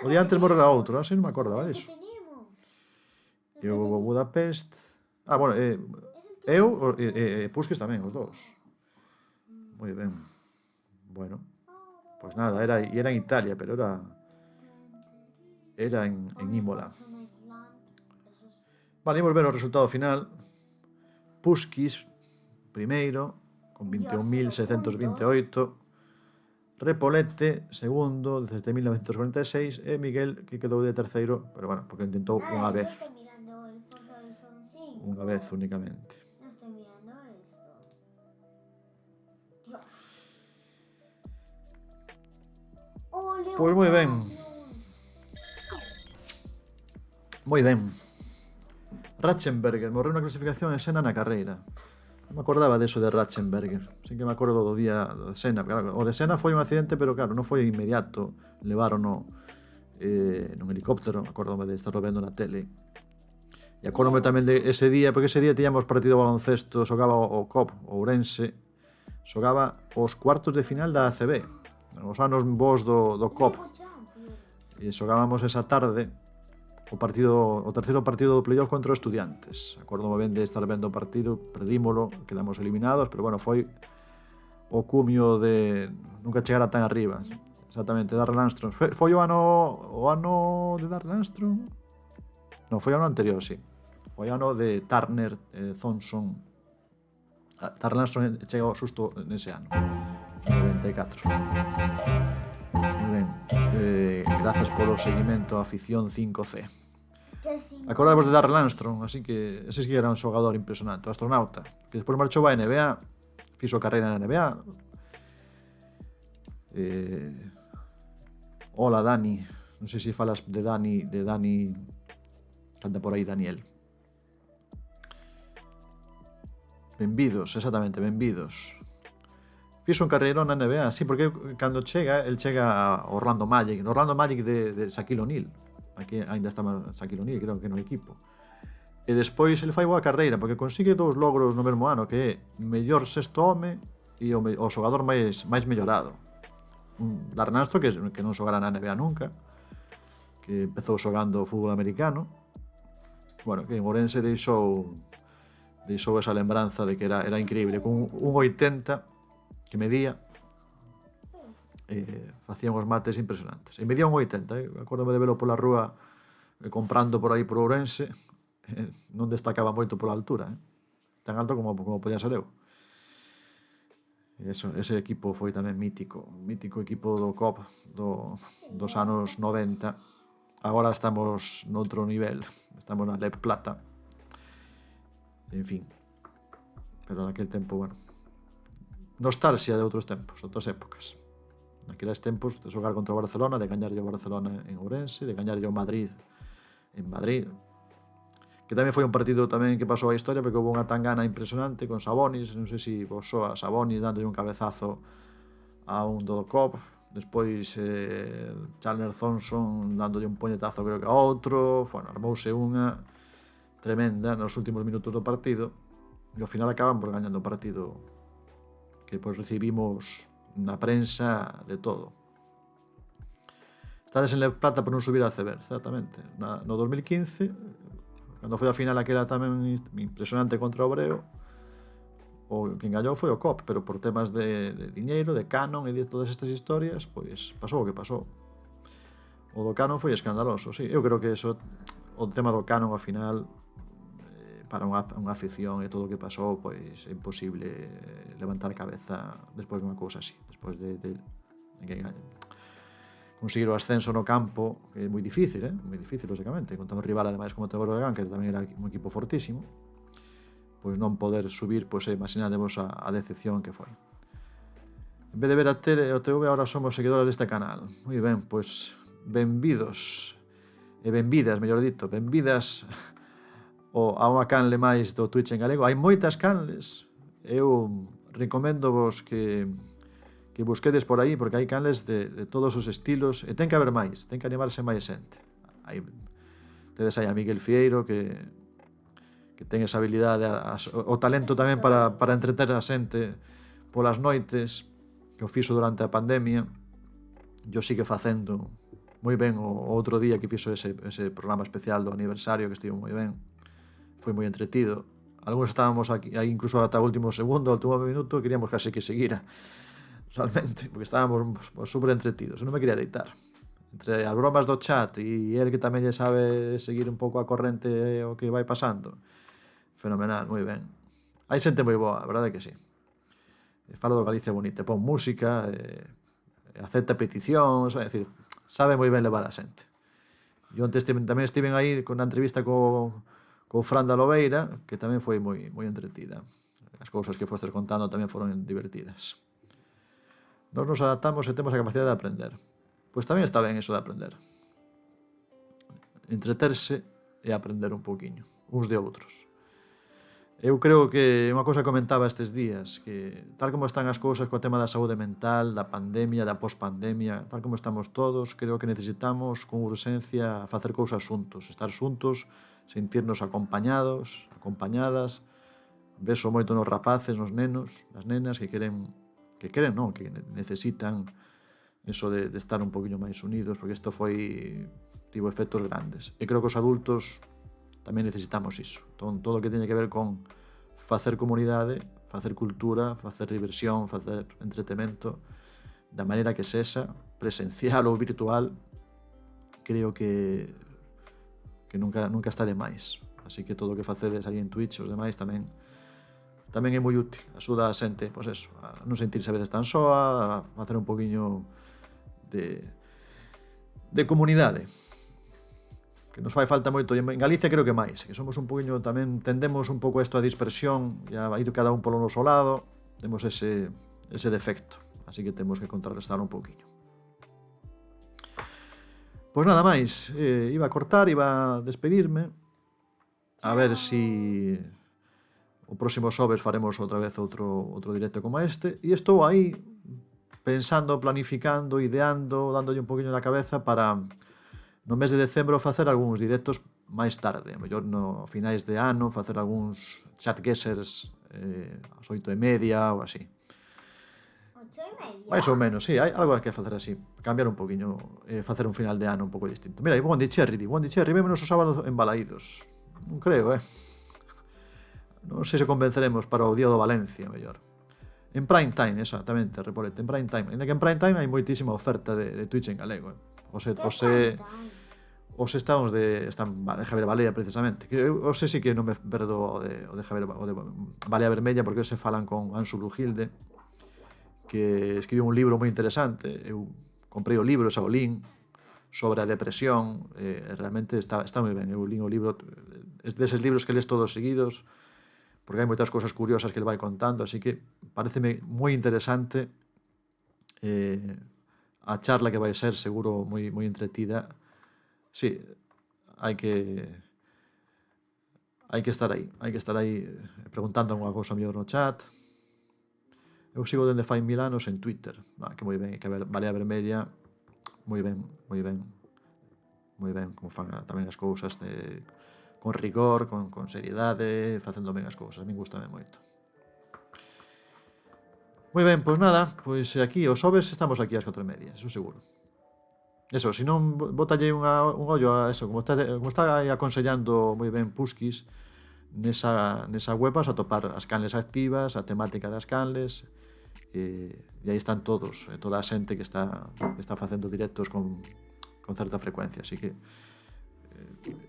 Speaker 1: O día antes morrera outro, así non me acordaba disso. E o Budapest... bueno, Eu e Pusquis tamén, os dous. Moi ben. Bueno, pois nada, era en Italia, pero era en Imola. Vale, imos ver o resultado final. Pusquis, primeiro, con 21.628. Repolete, segundo, desde 1946. E Miguel, que quedou de terceiro, pero bueno, porque intentou unha
Speaker 3: Yo
Speaker 1: vez.
Speaker 3: estoy mirando el Forza Horizon 5.
Speaker 1: Unha vez únicamente.
Speaker 3: No estoy mirando esto. Dios. Ole,
Speaker 1: Pois moi ben. Moi ben. Ratzenberger morreu na clasificación e Senna na carreira. Non me acordaba deso de Ratzenberger. Sí que me acordo do día do Senna. Claro, o de Senna foi un accidente, pero claro, non foi inmediato. Levárono nun helicóptero. Acórdome de estarlo vendo na tele. E acórdome tamén de ese día, porque ese día tiñamos partido de baloncesto, xogaba o COP, o Ourense, xogaba os cuartos de final da ACB, os anos vos do COP. E xogábamos esa tarde o terceiro partido do playoff contra os Estudiantes. Acórdome ben de estar vendo o partido, perdímolo, quedamos eliminados, pero bueno, foi o cumio de nunca chegar a tan arriba. Exactamente, Darrell Armstrong. Foi o ano de Darrell Armstrong? Non, foi o ano anterior, sí. Foi o ano de Turner, Thompson. Darrell Armstrong chega xusto nese ano, 94. Moi ben. Grazas polo seguimento a afición 5C. Acordamos de Darrell Armstrong, así que ese sí era un xogador impresionante, o astronauta, que despois marchou a NBA, fixo carreira na NBA. Hola, Dani. Non sei se falas de Dani, canta por aí Daniel. Benvidos, exactamente, benvidos. Fixo un carreirón na NBA, sí, porque cando chega, el chega a Orlando Magic de Shaquille O'Neal. Aquí ainda estaba Shaquille O'Neal, creo que no equipo. E despois ele fai boa carreira, porque consigue dous logros no mesmo ano, que é mellor sexto home e o xogador máis mellorado. Darrell Armstrong, que non xogara na NBA nunca, que empezou xogando fútbol americano. Bueno, que en Ourense deixou esa lembranza de que era increíble, con 1,80 que medía, facían os mates impresionantes. E medía 1,80, acórdome de velo pola rúa comprando por aí por Ourense, non destacaba moito pola altura, tan alto como podía ser eu. Ese equipo foi tamén mítico equipo do COP dos anos 90. Agora estamos noutro nivel, estamos na LEP Plata, en fin, pero naquel tempo, bueno, nostalgia de outros tempos, outras épocas. Naqueles tempos de xogar contra o Barcelona, de gañarlle o Barcelona en Ourense, de gañarlle o Madrid en Madrid, que tamén foi un partido tamén que pasou a historia porque houve unha tangana impresionante con Sabonis, non sei se vos soa Sabonis dándolle un cabezazo a un do COP, despois Chandler Thompson dándolle un puñetazo creo que a outro, bueno, armouse unha tremenda nos últimos minutos do partido e ao final acabamos gañando o partido, que pois recibimos na prensa de todo. Estades en La Plata por non subir a CB, exactamente. No 2015, cando foi a final aquela tamén impresionante contra o Obreo, quen gañou foi o COP, pero por temas de diñeiro, de canon e de todas estas historias, pois pasou o que pasou. O do canon foi escandaloso, sí. Eu creo que o tema do canon ao final, para unha afición e todo o que pasou, pois é imposible levantar cabeza despois dunha cousa así, despois de que conseguir o ascenso no campo, que é moi difícil, lógicamente, contra un rival ademais como o Breogán, que tamén era un equipo fortísimo, pois non poder subir, pois imaginadevos a decepción que foi. En vez de ver a tele e o TV, agora somos seguidores deste canal. Moi ben, pois benvidos e benvidas, mellor dito, benvidas a unha canle máis do Twitch en galego. Hai moitas canles, eu recomendo-vos que busquedes por aí, porque hai canles de todos os estilos, e ten que haber máis, ten que animarse máis xente. Tedes aí a Miguel Fieiro, que ten esa habilidade, o talento tamén para entreter a xente polas noites, que o fixo durante a pandemia, e o sigue facendo moi ben. O outro día que fixo ese programa especial do aniversario, que estivo moi ben, foi moi entretido, Algunos estábamos aquí, aí incluso ata o último segundo, o último minuto, e queríamos casi que seguira, realmente, porque estábamos super entretidos. Non me quería deitar. Entre as bromas do chat e el que tamén lle sabe seguir un pouco a corrente o que vai pasando. Fenomenal, moi ben. Hai xente moi boa, a verdade é que sí. Falo do Galicia bonita, pon música, acepta peticións, é dicir, sabe moi ben levar a xente. E onte tamén estiven aí con a entrevista co Fran da Lobeira, que tamén foi moi entretida. As cousas que fostes contando tamén foron divertidas. Nós nos adaptamos e temos a capacidade de aprender. Pois tamén está ben eso de aprender. Entreterse e aprender un pouquiño, uns de outros. Eu creo que unha cousa que comentaba estes días, que tal como están as cousas co tema da saúde mental, da pandemia, da pospandemia, tal como estamos todos, creo que necesitamos con urxencia facer cousas xuntos, estar xuntos, sentirnos acompañados, acompañadas. Beso moito nos rapaces, nos nenos, nas nenas que necesitan eso de estar un poquinho máis unidos, porque isto tivo efectos grandes. E creo que os adultos tamén necesitamos iso. Todo o que teña que ver con facer comunidade, facer cultura, facer diversión, facer entretemento, da maneira que sexa, presencial ou virtual, creo que nunca está de máis. Así que todo o que facedes aí en Twitch, os demais tamén é moi útil. Axuda a xente, pois eso, a non sentirse a veces tan soa, a facer un poquinho de comunidade, que nos fai falta moito. En Galicia creo que máis, que somos un poquinho, tamén tendemos un pouco isto a dispersión e a ir cada un polo noso lado, temos ese defecto, así que temos que contrarrestar un pouquinho. Pois nada máis, iba a cortar, iba a despedirme, a ver si o próximo xoves faremos outra vez outro directo como este, e estou aí pensando, planificando, ideando, dándolle un poquinho na cabeza para no mes de decembro facer algúns directos máis tarde, a mellor no finais de ano, facer algúns chatguessers ás 8:30 ou así.
Speaker 3: 8:30?
Speaker 1: Mais ou menos, sí, hai algo que facer así, cambiar un poquinho, facer un final de ano un pouco distinto. Mira, e Bondi Cherry, vémonos o sábado en Balaídos. Non creo, non sei se convenceremos para o día do Valencia, mellor. En prime time, exactamente, Repolete, en prime time. Ainda que en prime time hai moitísima oferta de Twitch en galego, Os estamos están Javier Balea, precisamente. Que eu sei que non me perdo o de Javier Balea Vermella, porque se falan con Ansu Lugilde, que escribiu un libro moi interesante. Eu comprei o libro, xa o lín, sobre a depresión, realmente está moi ben. Eu lín o libro, deses libros que lees todos seguidos, porque hai moitas cousas curiosas que ele vai contando, así que pareceme moi interesante a charla, que vai ser seguro moi entretida. Sí, hai que estar aí, preguntando unha cousa mellor no chat. Eu sigo dende fai 1000 anos en Twitter, que moi ben, que Balea Vermella, moi ben, como fan tamén as cousas con rigor, con seriedade, facendo ben as cousas, a min gustame moito. Moi ben, pois nada, pois aquí os xoves estamos aquí ás 4:30, eso seguro. Eso, se non, botalle un ollo a eso, como está aí aconsellando moi ben Puskis, nesa web vas a topar as canles activas, a temática das canles, e aí están todos, toda a xente que está facendo directos con certa frecuencia, así que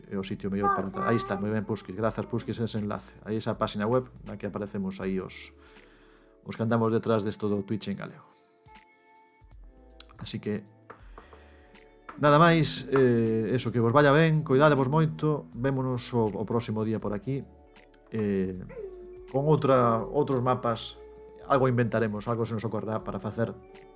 Speaker 1: é o sitio mellor para entrar. Aí está, moi ben Puskis, grazas Puskis, ese enlace. Aí esa página web na que aparecemos aí os que andamos detrás desto do Twitch en galego. Así que nada máis, eso, que vos vaya ben, coidadevos moito, vémonos o próximo día por aquí, con outros mapas, algo inventaremos, algo se nos ocorrerá para facer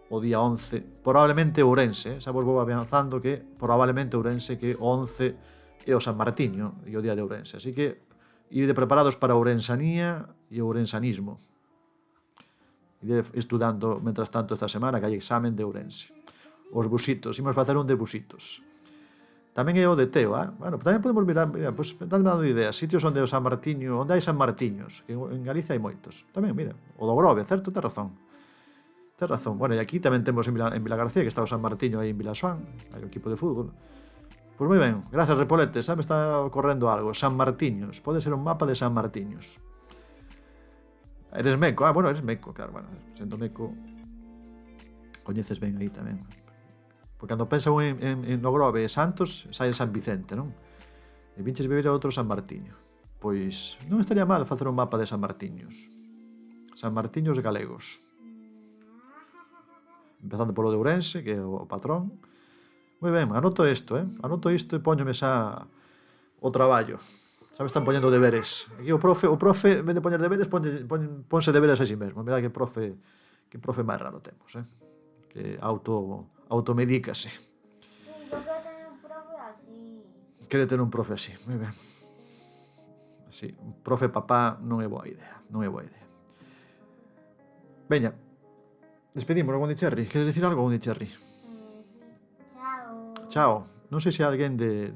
Speaker 1: o día 11, probablemente Ourense, xa vos vou avanzando que probablemente Ourense, que o 11 é o San Martiño e o día de Ourense, así que ide preparados para a ourensanía e o ourensanismo. Ide estudando, mentras tanto, esta semana que hai examen de Ourense. Os busitos, imos facer un de busitos. Tamén é o de Teo, bueno, tamén podemos mirar, pois, dando ideas, sitios onde o San Martiño, onde hai San Martiños, que en Galicia hai moitos. Tamén, mira, o do Grove, certo, tes razón. Bueno, e aquí tamén temos en Vilagarcía, que está o San Martiño aí en Vilasoán, hai o equipo de fútbol. Pois moi ben, grazas Repolete, me está ocorrendo algo. San Martiños, pode ser un mapa de San Martiños. Eres meco, bueno, eres meco, claro, bueno, sendo meco coñeces ben aí tamén. Porque cando pensa en no Grove e Santos, sai San Vicente, non? E vinches vivir a outro San Martiño. Pois non estaría mal facer un mapa de San Martiños. San Martiños galegos. Empezando polo de Ourense, que é o patrón. Moi ben, anoto isto, Anoto isto e poñome xa o traballo. Sabes, están poñendo deberes. Aquí o profe, en vez de poñer deberes, ponse deberes a sí mesmo. Mira que profe máis raro temos, que automedícase.
Speaker 3: Yo quiero tener un profe así.
Speaker 1: Quere ter un profe así, moi ben. Así, un profe papá non é boa idea, Veña, despedimos, Gondicherri. Queres dicir algo, Gondicherri?
Speaker 3: Chao.
Speaker 1: Chao. Non sei se hai alguén de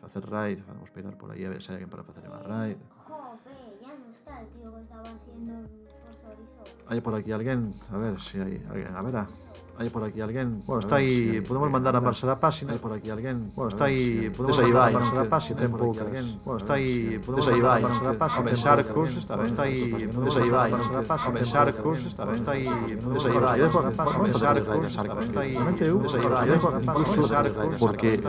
Speaker 1: facer raid, vamos a esperar por aí a ver se hai alguén para facer máis raid.
Speaker 3: Jope, ya no está el tío que estaba haciendo el Forza Horizon.
Speaker 1: Hai por aquí alguén, a ver se hai alguén, a ver. Hai por aquí alguén. Bueno, está aí, podemos mandar a marcha da páxina. Hai por aquí alguén. Bueno, está aí, podemos mandar a marcha da páxina, ten poucas. Bueno, está aí, podemos mandar a marcha da páxina. Xarcos, está aí, podemos aí, marcha da páxina. Xarcos, está aí, podemos aí, Xarcos, está aí, incluso porque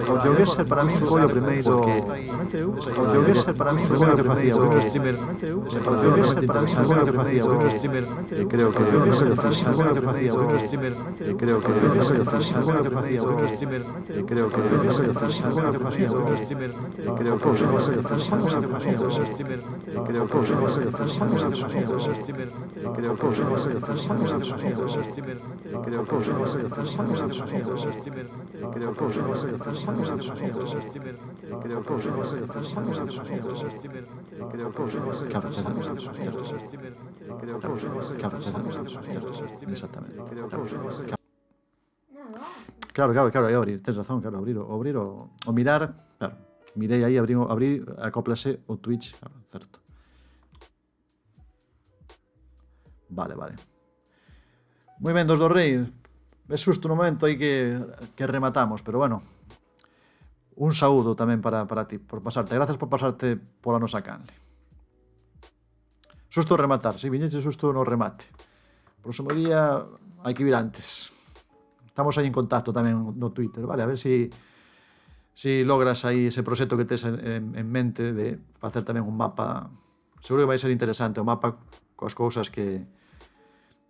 Speaker 1: o Jogerser para mí foi o primeiro, o Jogerser para mí foi o que facía o streamer, o Jogerser para mí foi o que facía o streamer, creo que o Jogerser foi o que facía o streamer, creo que o Jogerser foi o que facía o streamer, creo que o Jogerser foi o que facía o streamer, creo que o Jogerser foi o que facía o streamer, creo que o Jogerser foi o que facía o streamer, creo que o Jogerser foi o que facía o streamer, creo que o Jogerser foi o que facía o streamer, creo que o Jogerser foi o que facía o streamer, creo que o Jogerser foi o que facía o streamer, creo que o Jogerser foi o que facía o streamer, creo que o Jogerser foi o que facía o streamer, exactamente. Claro, aí abrir, tens razón, claro, abrir o mirar, claro, mirei aí, abrí, acóplase o Twitch, claro, certo. Vale. Moi ben, dos do Rei, é susto no momento aí que rematamos, pero bueno, un saúdo tamén para ti, por pasarte, gracias por pasarte pola nosa canle. Susto rematar, si viñeche susto no remate. Próximo día hai que vir antes. Estamos aí en contacto tamén no Twitter, vale? A ver si logras aí ese proxecto que tes en mente de facer tamén un mapa. Seguro que vai ser interesante o mapa coas cousas que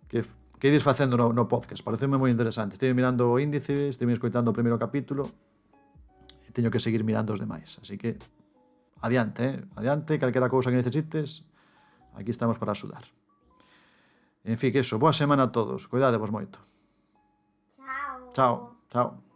Speaker 1: ides facendo no podcast. Pareceme moi interesante. Estive mirando o índice, estive escoitando o primeiro capítulo e teño que seguir mirando os demais. Así que adiante, calquera cousa que necesites, aquí estamos para axudar. En fin, que iso, boa semana a todos. Cuidadevos moito.
Speaker 3: Chao.
Speaker 1: Chao.